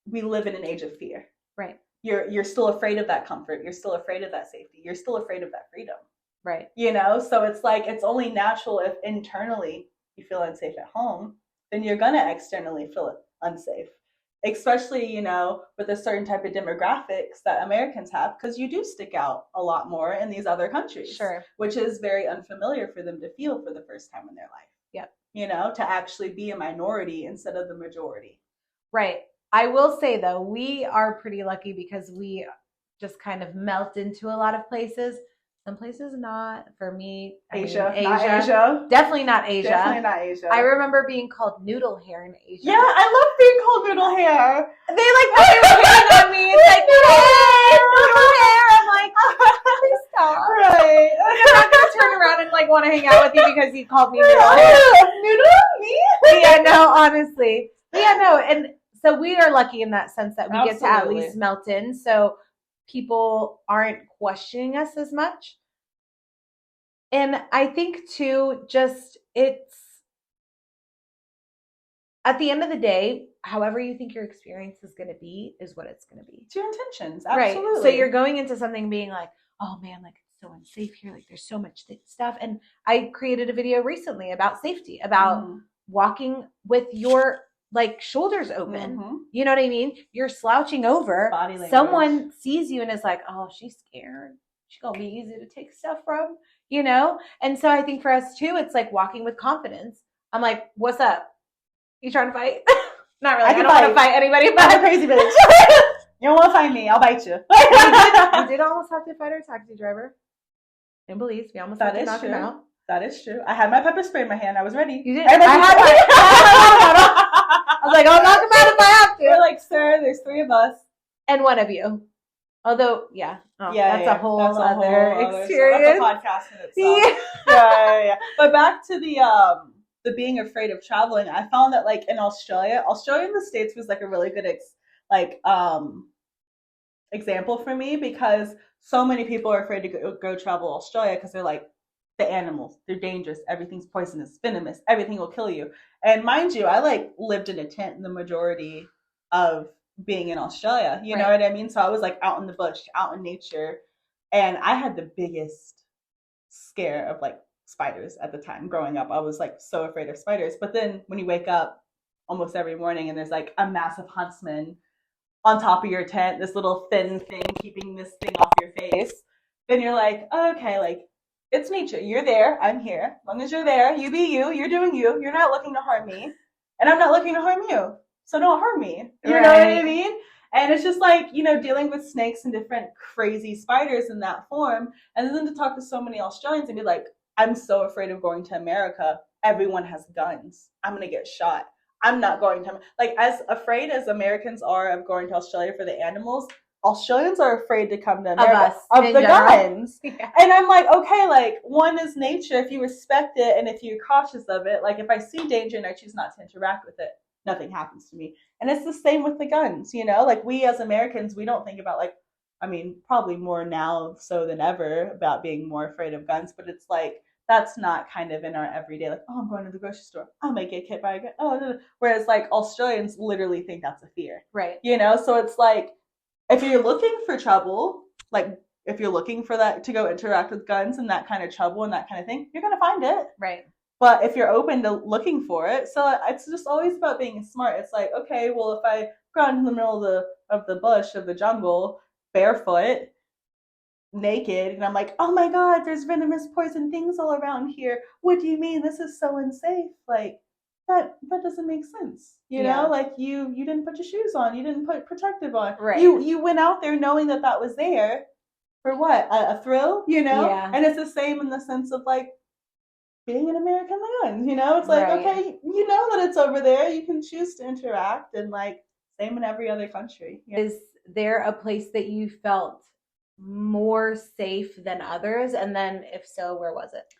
we live in an age of fear. Right. You're still afraid of that comfort. You're still afraid of that safety. You're still afraid of that freedom. Right. You know, so it's like, it's only natural if internally you feel unsafe at home, then you're going to externally feel unsafe. Especially, you know, with a certain type of demographics that Americans have, because you do stick out a lot more in these other countries. Sure. Which is very unfamiliar for them to feel for the first time in their life. Yep. You know, to actually be a minority instead of the majority. Right. I will say though, we are pretty lucky because we just kind of melt into a lot of places. Some places not. For me, Asia, Asia, not Asia. definitely not Asia. Definitely not Asia. I remember being called noodle hair in Asia. Yeah, I love being called noodle hair. They like put their hand on me. It's like, hey, noodle hair. I'm like, please stop. Right. I'm not gonna turn around and like want to hang out with you because you called me noodle hair. Noodle me? Yeah, no, honestly. Yeah, no, and so we are lucky in that sense that we get to at least melt in. So people aren't questioning us as much. And I think too, just it's at the end of the day, however you think your experience is going to be is what it's going to be. It's your intentions. Absolutely. Right. So you're going into something being like, oh man, like it's so unsafe here. Like there's so much stuff. And I created a video recently about safety, about walking with your like shoulders open. You know what I mean? You're slouching over. Body language. Someone sees you and is like, oh, she's scared. She's going to be easy to take stuff from, you know? And so I think for us too, it's like walking with confidence. I'm like, what's up? You trying to fight? Not really. I don't want to fight anybody, but I'm a crazy bitch. You don't want to fight me, I'll bite you. we did almost have to fight our taxi driver in Belize. We almost had to knock him out. That is true. I had my pepper spray in my hand. I was ready. You did? I was like, I'll knock him out if I have to. We're like, sir, there's 3 of us. And one of you. Although, that's a whole other experience. That's a podcast in itself. Yeah. But back to the being afraid of traveling, I found that like in Australia in the States was like a really good example for me because so many people are afraid to go travel Australia because they're like, the animals, they're dangerous, everything's poisonous, venomous, everything will kill you. And mind you, I like lived in a tent the majority of being in Australia, you know what I mean? So I was like out in the bush, out in nature, and I had the biggest scare of like spiders at the time growing up. I was like so afraid of spiders. But then when you wake up almost every morning and there's like a massive huntsman on top of your tent, this little thin thing keeping this thing off your face, then you're like, oh, okay, like it's nature. You're there. I'm here. As long as you're there, you be you. You're doing you. You're not looking to harm me. And I'm not looking to harm you. So don't harm me. You know what I mean? And it's just like, you know, dealing with snakes and different crazy spiders in that form. And then to talk to so many Australians and be like, I'm so afraid of going to America. Everyone has guns. I'm going to get shot. I'm not going to, like, as afraid as Americans are of going to Australia for the animals, Australians are afraid to come to America of the guns. Yeah. And I'm like, okay, like one is nature. If you respect it and if you're cautious of it, like if I see danger and I choose not to interact with it, nothing happens to me. And it's the same with the guns, you know, like we as Americans, we don't think about like, I mean, probably more now so than ever about being more afraid of guns, but it's like, that's not kind of in our everyday, like, oh, I'm going to the grocery store, I might get hit by a gun. Oh, no. Whereas like Australians literally think that's a fear. Right. You know, so it's like, if you're looking for trouble, like if you're looking for that to go interact with guns and that kind of trouble and that kind of thing, you're going to find it. Right. But if you're open to looking for it, so it's just always about being smart. It's like, okay, well, if I go out in the middle of the bush, of the jungle, barefoot, naked, and I'm like, oh my God, there's venomous poison things all around here. What do you mean? This is so unsafe. Like, that doesn't make sense. You know, like you didn't put your shoes on, you didn't put protective on. Right. You went out there knowing that was there for what? A thrill, you know? Yeah. And it's the same in the sense of like being an American land, you know? It's like, okay, you know that it's over there. You can choose to interact, and like same in every other country. You know? Is there a place that you felt more safe than others? And then if so, where was it?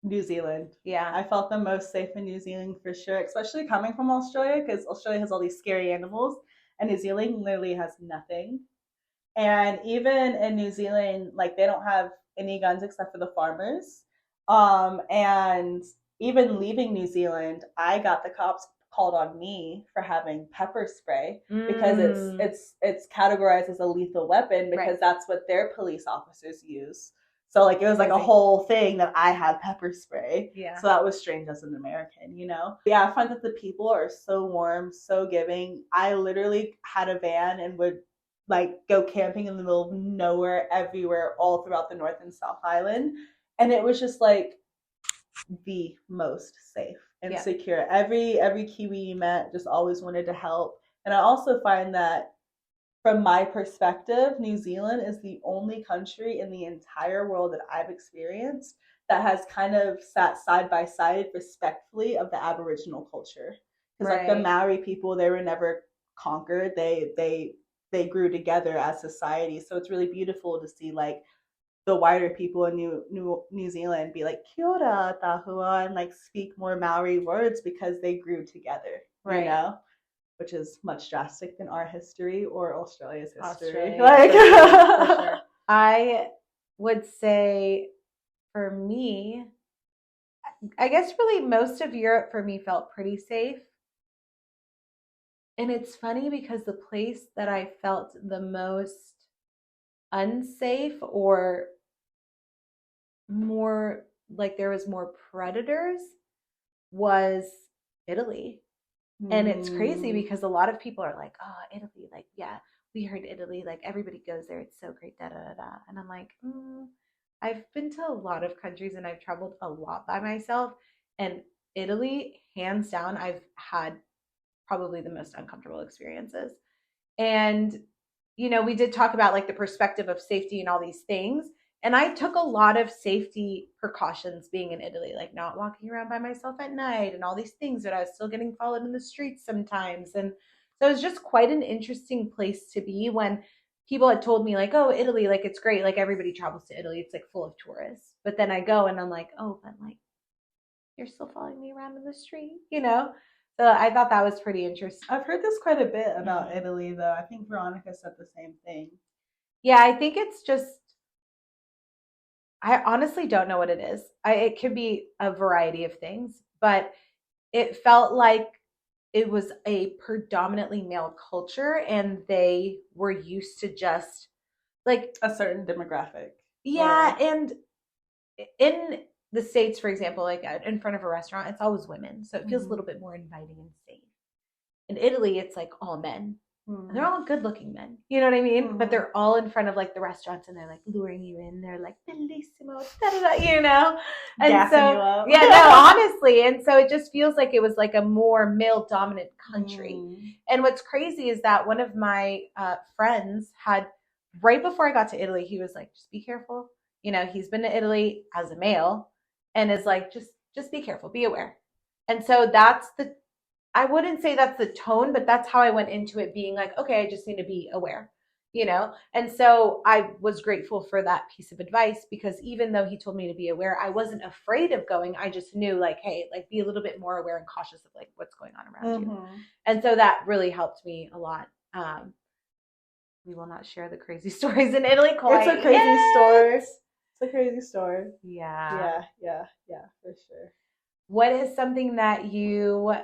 New Zealand. Yeah. I felt the most safe in New Zealand for sure, especially coming from Australia, because Australia has all these scary animals and New Zealand literally has nothing. And even in New Zealand, like they don't have any guns except for the farmers. And even leaving New Zealand, I got the cops called on me for having pepper spray because it's categorized as a lethal weapon because that's what their police officers use. So like it was like a whole thing that I had pepper spray. Yeah. So that was strange as an American, you know? Yeah, I find that the people are so warm, so giving. I literally had a van and would like go camping in the middle of nowhere, everywhere, all throughout the North and South Island. And it was just like the most safe and secure. Every Kiwi you met just always wanted to help. And I also find that from my perspective, New Zealand is the only country in the entire world that I've experienced that has kind of sat side by side respectfully of the Aboriginal culture. Because like the Right. Maori people, they were never conquered. They grew together as society. So it's really beautiful to see like the whiter people in New Zealand be like kia ora tahua and like speak more Maori words because they grew together, you Right. know, which is much drastic than our history or Australia's history. Australia, Like, for sure, for sure. I would say for me, I guess really most of Europe for me felt pretty safe. And it's funny because the place that I felt the most unsafe or more like there was more predators was Italy. And it's crazy because a lot of people are like, oh, Italy, like, yeah, we heard Italy, like everybody goes there, it's so great, da da da da. And I'm like, I've been to a lot of countries and I've traveled a lot by myself. And Italy, hands down, I've had probably the most uncomfortable experiences. And, we did talk about like the perspective of safety and all these things. And I took a lot of safety precautions being in Italy, like not walking around by myself at night and all these things, but I was still getting followed in the streets sometimes. And so it was just quite an interesting place to be when people had told me like, oh, Italy, like it's great. Like everybody travels to Italy. It's like full of tourists. But then I go and I'm like, oh, but like you're still following me around in the street. So I thought that was pretty interesting. I've heard this quite a bit about Italy, though. I think Veronica said the same thing. Yeah, I think it's just, I honestly don't know what it is. It could be a variety of things, but it felt like it was a predominantly male culture and they were used to just like a certain demographic. Yeah, and in the States, for example, like in front of a restaurant, it's always women. So it feels a little bit more inviting and safe. In Italy, it's like all men. And they're all good looking men. You know what I mean? But they're all in front of like the restaurants and they're like luring you in. They're like, bellissimo, da-da-da, And gassing so, you up. Yeah, no, honestly. And so it just feels like it was like a more male dominant country. And what's crazy is that one of my friends had, right before I got to Italy, he was like, just be careful. He's been to Italy as a male and is like, just be careful, be aware. And so I wouldn't say that's the tone, but that's how I went into it being like, okay, I just need to be aware. And so I was grateful for that piece of advice because even though he told me to be aware, I wasn't afraid of going. I just knew like, hey, like be a little bit more aware and cautious of like what's going on around you. And so that really helped me a lot. We will not share the crazy stories in Italy quite It's a crazy story. It's a crazy story. Yeah, for sure. What is something that you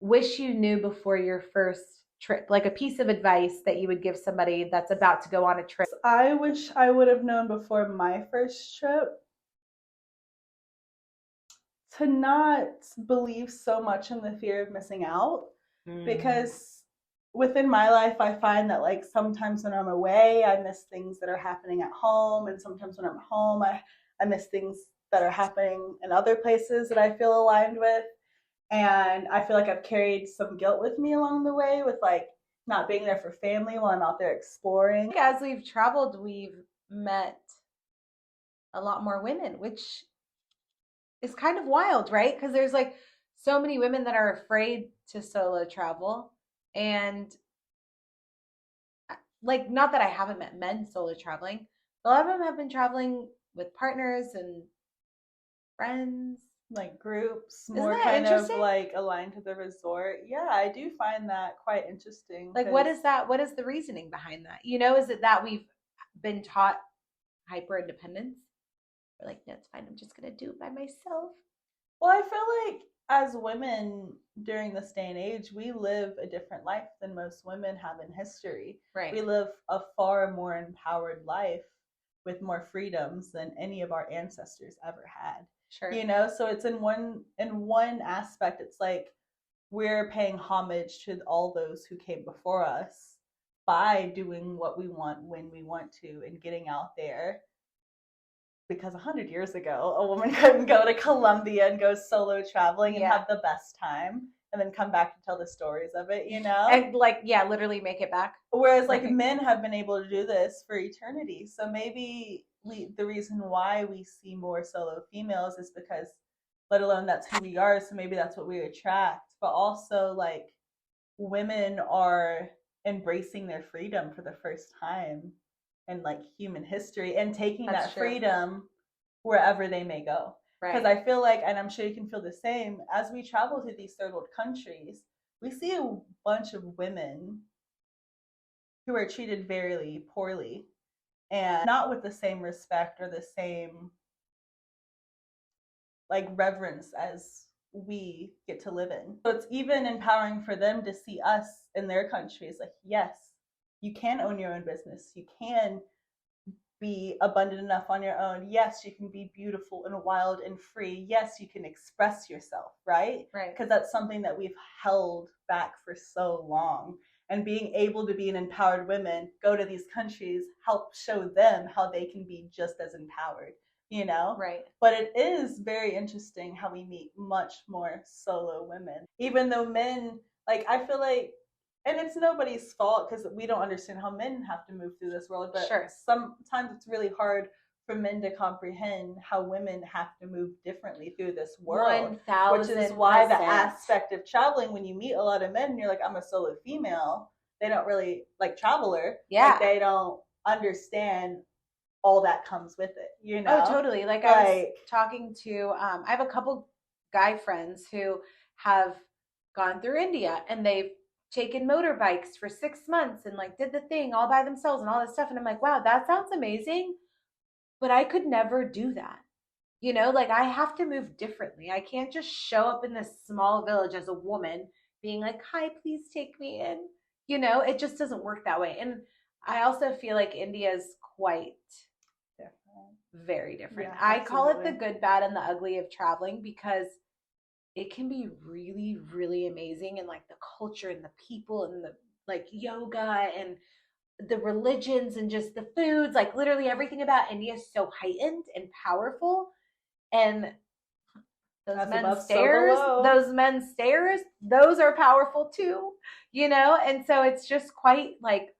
wish you knew before your first trip, like a piece of advice that you would give somebody that's about to go on a trip? I wish I would have known before my first trip to not believe so much in the fear of missing out because within my life I find that like sometimes when I'm away I miss things that are happening at home, and sometimes when I'm home I miss things that are happening in other places that I feel aligned with. And I feel like I've carried some guilt with me along the way with like not being there for family while I'm out there exploring. As we've traveled, we've met a lot more women, which is kind of wild, right? Because there's like so many women that are afraid to solo travel. And like, not that I haven't met men solo traveling, a lot of them have been traveling with partners and friends. Like groups, more kind of like aligned to the resort. Yeah, I do find that quite interesting. Like, what is that? What is the reasoning behind that? Is it that we've been taught hyper independence? We're like, no, it's fine. I'm just going to do it by myself. Well, I feel like as women during this day and age, we live a different life than most women have in history. Right. We live a far more empowered life with more freedoms than any of our ancestors ever had. Sure. So it's in one aspect, it's like we're paying homage to all those who came before us by doing what we want when we want to and getting out there. Because 100 years ago, a woman couldn't go to Colombia and go solo traveling and have the best time. and then come back and tell the stories of it, you know? And like, yeah, literally make it back. Whereas like men have been able to do this for eternity. So maybe the reason why we see more solo females is because, let alone that's who we are, so maybe that's what we attract. But also like women are embracing their freedom for the first time in like human history and taking that freedom wherever they may go. Because I feel like, and I'm sure you can feel the same, as we travel to these third world countries, we see a bunch of women who are treated very poorly and not with the same respect or the same like reverence as we get to live in. So it's even empowering for them to see us in their countries like, yes, you can own your own business. You can be abundant enough on your own. Yes, you can be beautiful and wild and free. Yes, you can express yourself, right? Right. Because that's something that we've held back for so long. And being able to be an empowered woman, go to these countries, help show them how they can be just as empowered, you know? Right. But it is very interesting how we meet much more solo women. Even though men, like, I feel like, and it's nobody's fault because we don't understand how men have to move through this world, but sometimes it's really hard for men to comprehend how women have to move differently through this world. 1000%. Which is why the aspect of traveling, when you meet a lot of men and you're like, I'm a solo female, they don't really, like traveler, like they don't understand all that comes with it, you know? Oh, totally. Like I was talking to, I have a couple guy friends who have gone through India and they've taken motorbikes for 6 months and like did the thing all by themselves and all this stuff. And I'm like, wow, that sounds amazing. But I could never do that. You know, like I have to move differently. I can't just show up in this small village as a woman being like, hi, please take me in. You know, it just doesn't work that way. And I also feel like India is quite very different. Yeah, I call it the good, bad, and the ugly of traveling because it can be really, really amazing. And like the culture and the people and the like yoga and the religions and just the foods, like literally everything about India is so heightened and powerful. And those men stairs, those are powerful too, you know? And so it's just quite like,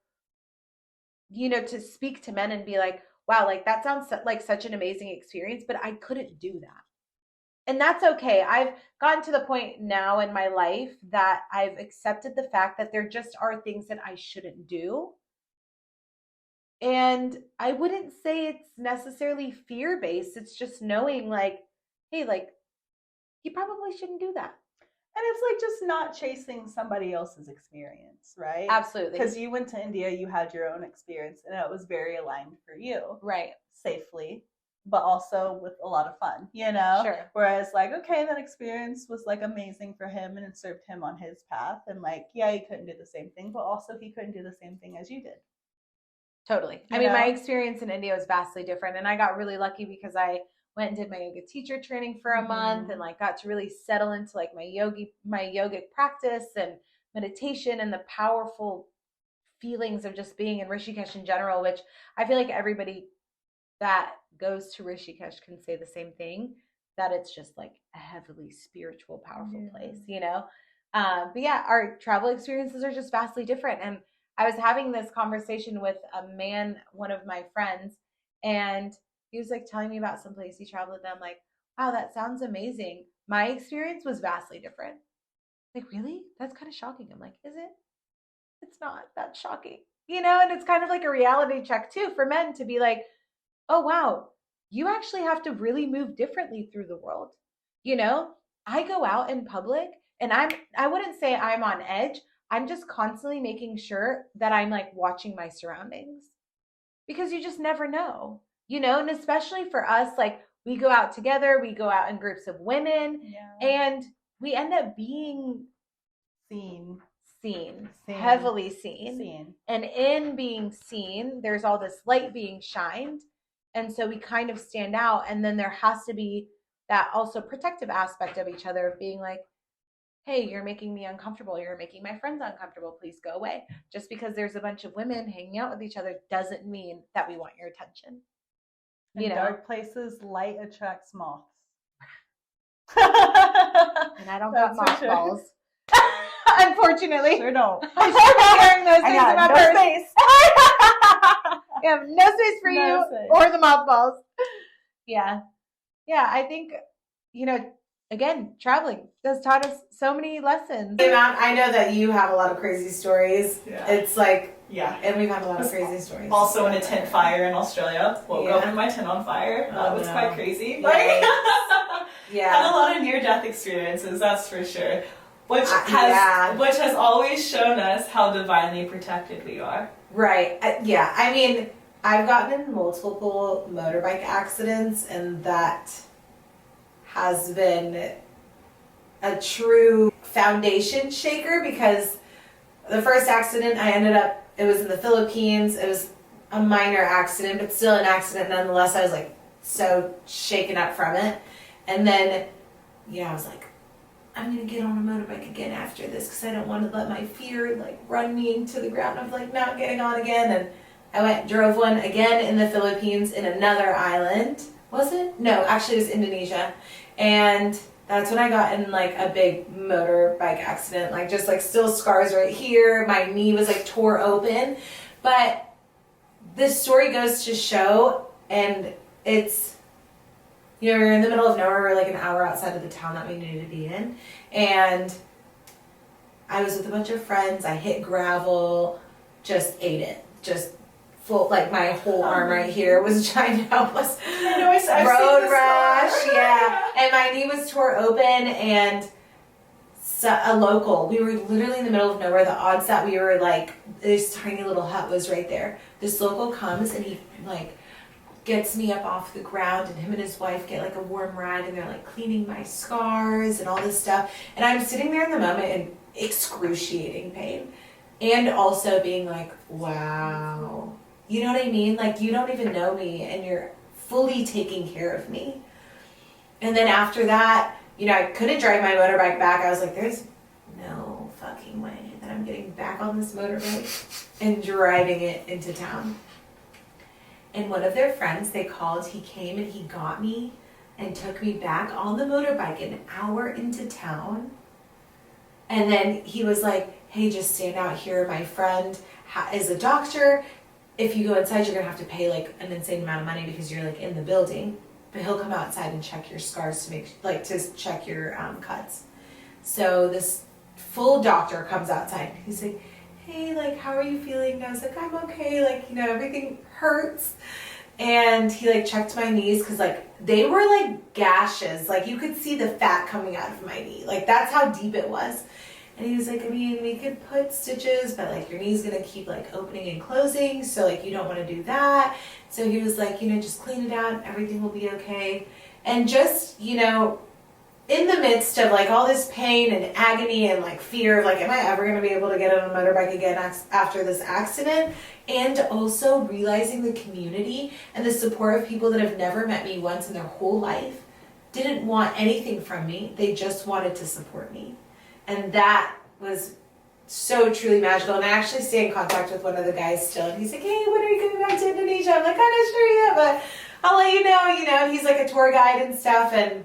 you know, to speak to men and be like, wow, like that sounds like such an amazing experience, but I couldn't do that. And that's okay. I've gotten to the point now in my life that I've accepted the fact that there just are things that I shouldn't do. And I wouldn't say it's necessarily fear-based. It's just knowing like, hey, like you probably shouldn't do that. And it's like just not chasing somebody else's experience, right? Absolutely. Because you went to India, you had your own experience, and it was very aligned for you. Right. Safely, but also with a lot of fun, you know? Sure. Whereas like, okay, that experience was like amazing for him and it served him on his path. And like, yeah, he couldn't do the same thing, but also he couldn't do the same thing as you did. Totally. I mean, my experience in India was vastly different. And I got really lucky because I went and did my yoga teacher training for a month and like got to really settle into like my yogic practice and meditation and the powerful feelings of just being in Rishikesh in general, which I feel like everybody that goes to Rishikesh can say the same thing, that it's just like a heavily spiritual, powerful place, you know? But yeah, our travel experiences are just vastly different. And I was having this conversation with a man, one of my friends, and he was like telling me about some place he traveled and I'm like, wow, that sounds amazing. My experience was vastly different. Like, really? That's kind of shocking. I'm like, is it? It's not that shocking, you know? And it's kind of like a reality check too for men to be like, oh, wow, you actually have to really move differently through the world. You know, I go out in public and I wouldn't say I'm on edge. I'm just constantly making sure that I'm like watching my surroundings because you just never know, you know, and especially for us, like we go out together, we go out in groups of women and we end up being seen, heavily seen. And in being seen, there's all this light being shined. And so we kind of stand out. And then there has to be that also protective aspect of each other of being like, hey, you're making me uncomfortable. You're making my friends uncomfortable. Please go away. Just because there's a bunch of women hanging out with each other doesn't mean that we want your attention. In dark places, light attracts moths. And I don't got mothballs. Unfortunately. Sure don't. I should be carrying those things in my no purse. space. We have no space for No you space. or the mothballs. Yeah. Yeah, I think, again, traveling has taught us so many lessons. I know that you have a lot of crazy stories. Yeah. It's like, yeah. And we've had a lot of crazy stories. Also in a tent fire in Australia. Woke up with my tent on fire. That was quite crazy. Like, had a lot of near-death experiences, that's for sure. Which has always shown us how divinely protected we are. Right. Yeah. I mean, I've gotten in multiple motorbike accidents, and that has been a true foundation shaker, because the first accident it was in the Philippines. It was a minor accident, but still an accident nonetheless. I was like so shaken up from it. And then, I was like, I'm going to get on a motorbike again after this, because I don't want to let my fear like run me into the ground of like not getting on again. And I drove one again in the Philippines in another island. Was it? No, actually it was Indonesia. And that's when I got in like a big motorbike accident, like just like still scars right here. My knee was like tore open. But this story goes to show, and it's, we were in the middle of nowhere. We were like an hour outside of the town that we needed to be in. And I was with a bunch of friends. I hit gravel, just ate it. Just full, like my whole arm right here was trying to help us. Road rash, yeah. And my knee was tore open, and a local, we were literally in the middle of nowhere. The odds that we were like, this tiny little hut was right there. This local comes, and he like gets me up off the ground, and him and his wife get like a warm ride, and they're like cleaning my scars and all this stuff. And I'm sitting there in the moment in excruciating pain, and also being like, wow. You know what I mean? Like, you don't even know me, and you're fully taking care of me. And then after that, I couldn't drive my motorbike back. I was like, there's no fucking way that I'm getting back on this motorbike and driving it into town. And one of their friends, they called, he came and he got me and took me back on the motorbike an hour into town. And then he was like, hey, just stand out here. My friend is a doctor. If you go inside, you're going to have to pay like an insane amount of money because you're like in the building. But he'll come outside and check your scars to check your cuts. So this full doctor comes outside. He's like, hey, like, how are you feeling? And I was like, I'm okay. Like, everything hurts. And he like checked my knees, because like they were like gashes. Like you could see the fat coming out of my knee. Like that's how deep it was. And he was like, I mean, we could put stitches, but like your knee's gonna keep like opening and closing, so like you don't want to do that. So he was like, just clean it out, everything will be okay. And just, in the midst of like all this pain and agony and like fear of like, am I ever gonna be able to get on a motorbike again after this accident? And also realizing the community and the support of people that have never met me once in their whole life, didn't want anything from me. They just wanted to support me. And that was so truly magical. And I actually stay in contact with one of the guys still. And he's like, hey, when are you coming back to Indonesia? I'm like, I'm not sure yet, but I'll let you know, And he's like a tour guide and stuff. And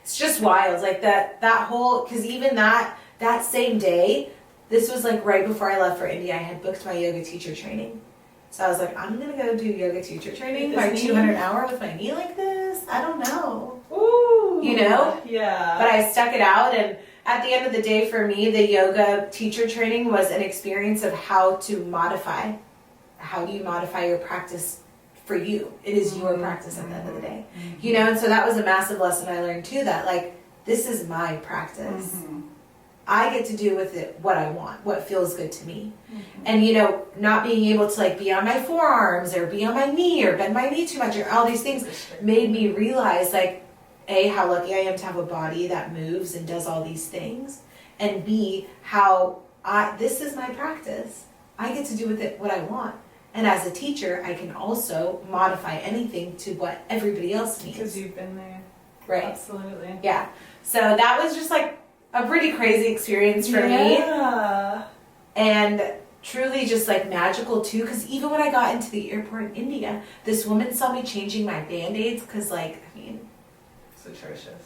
it's just wild. Like that whole, because even that same day, this was like right before I left for India, I had booked my yoga teacher training. So I was like, I'm going to go do yoga teacher training, my 200 hour with my knee like this. I don't know. Ooh. Yeah. But I stuck it out, and at the end of the day, for me, the yoga teacher training was an experience of how to modify. How do you modify your practice for you? It is your practice at the end of the day. And so that was a massive lesson I learned too, that like, this is my practice. I get to do with it what I want, what feels good to me. And not being able to like be on my forearms or be on my knee or bend my knee too much or all these things made me realize like, A, how lucky I am to have a body that moves and does all these things, and B, how this is my practice. I get to do with it what I want. And as a teacher, I can also modify anything to what everybody else needs. Because you've been there. Right. Absolutely. Yeah. So that was just like a pretty crazy experience for me. And truly just like magical too, because even when I got into the airport in India, this woman saw me changing my band-aids, because like, it's atrocious.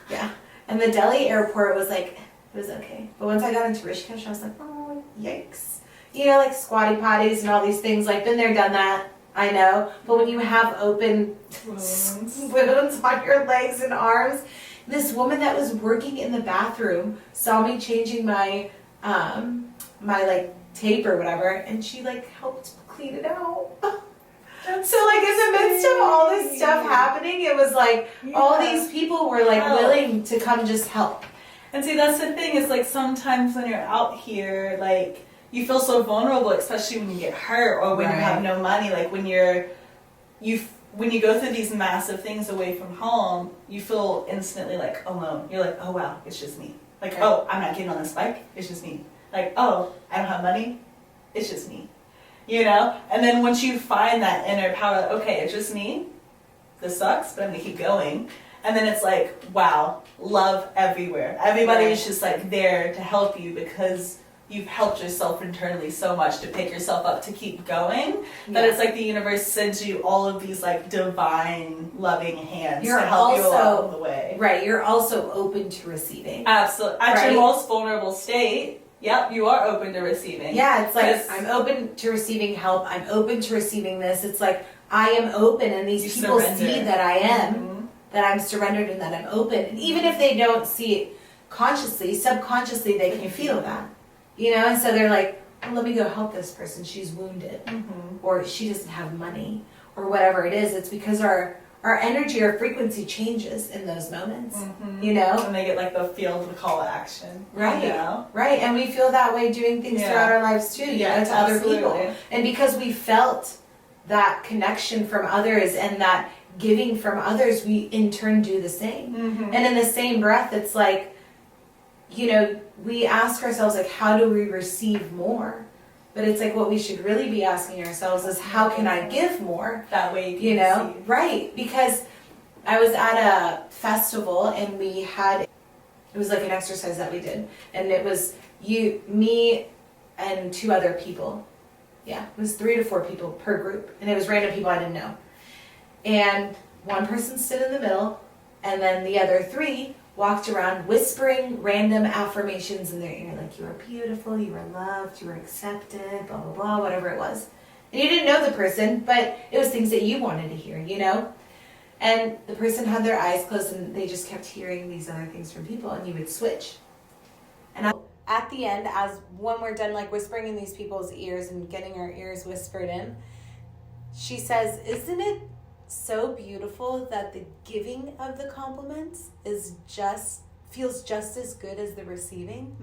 Yeah. And the Delhi airport was like It was okay. But once I got into Rishikesh, I was like, oh, yikes. You know, like squatty potties and all these things. Like, been there, done that. I know. But when you have open wounds on your legs and arms, this woman that was working in the bathroom saw me changing my my like tape or whatever, and she like helped clean it out. So like in the midst of all this stuff happening, it was like all these people were like willing to come just help. And see, that's the thing, is like sometimes when you're out here, like you feel so vulnerable, especially when you get hurt or when you have no money. Like when when you go through these massive things away from home, you feel instantly like alone. You're like, oh wow, it's just me. Like, oh, I'm not getting on this bike, it's just me. Like, oh, I don't have money, it's just me. You know? And then once you find that inner power, okay, it's just me, this sucks, but I'm gonna keep going. And then it's like, wow, love everywhere. Everybody is just like there to help you because you've helped yourself internally so much to pick yourself up to keep going, that it's like the universe sends you all of these like divine loving hands to help you along the way. Right, you're also open to receiving. Absolutely. At your most vulnerable state, yep, you are open to receiving. Yeah, it's like, I'm open to receiving help, I'm open to receiving this. It's like, I am open, and these people see that I am, that I'm surrendered and that I'm open. And even if they don't see it consciously, subconsciously they can feel that. You know, and so they're like, oh, let me go help this person. She's wounded, or she doesn't have money, or whatever it is. It's because our energy, our frequency changes in those moments. You know, and they get like the feel of the call to action. Right, you know? Right, and we feel that way doing things throughout our lives too. You know, to other people, and because we felt that connection from others and that giving from others, we in turn do the same. And in the same breath, it's like, you know, we ask ourselves, like, how do we receive more? But it's like what we should really be asking ourselves is, how can I give more? That way you know, receive. Right. Because I was at a festival and we had, it was like an exercise that we did. And it was me, and 2 other people. Yeah, it was 3 to 4 people per group. And it was random people I didn't know. And one person stood in the middle, and then the other 3 walked around whispering random affirmations in their ear, like, you are beautiful, you are loved, you are accepted, blah, blah, blah, whatever it was. And you didn't know the person, but it was things that you wanted to hear, you know? And the person had their eyes closed, and they just kept hearing these other things from people, and you would switch. And at the end, as when we're done, like, whispering in these people's ears and getting our ears whispered in, she says, isn't it so beautiful that the giving of the compliments feels just as good as the receiving?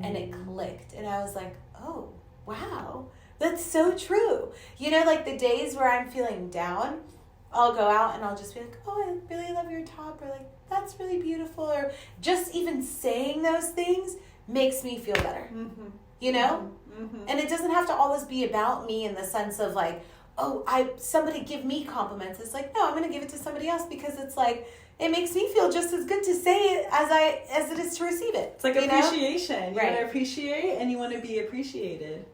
And it clicked, and I was like, oh wow, that's so true. You know, like the days where I'm feeling down, I'll go out and I'll just be like, oh, I really love your top, or like, that's really beautiful, or just even saying those things makes me feel better. You know? And it doesn't have to always be about me in the sense of like, oh, somebody give me compliments. It's like, no, I'm going to give it to somebody else, because it's like, it makes me feel just as good to say it as it is to receive it. It's like appreciation. You want to appreciate, and you want to be appreciated.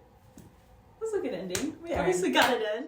That's a good ending. We obviously got it in.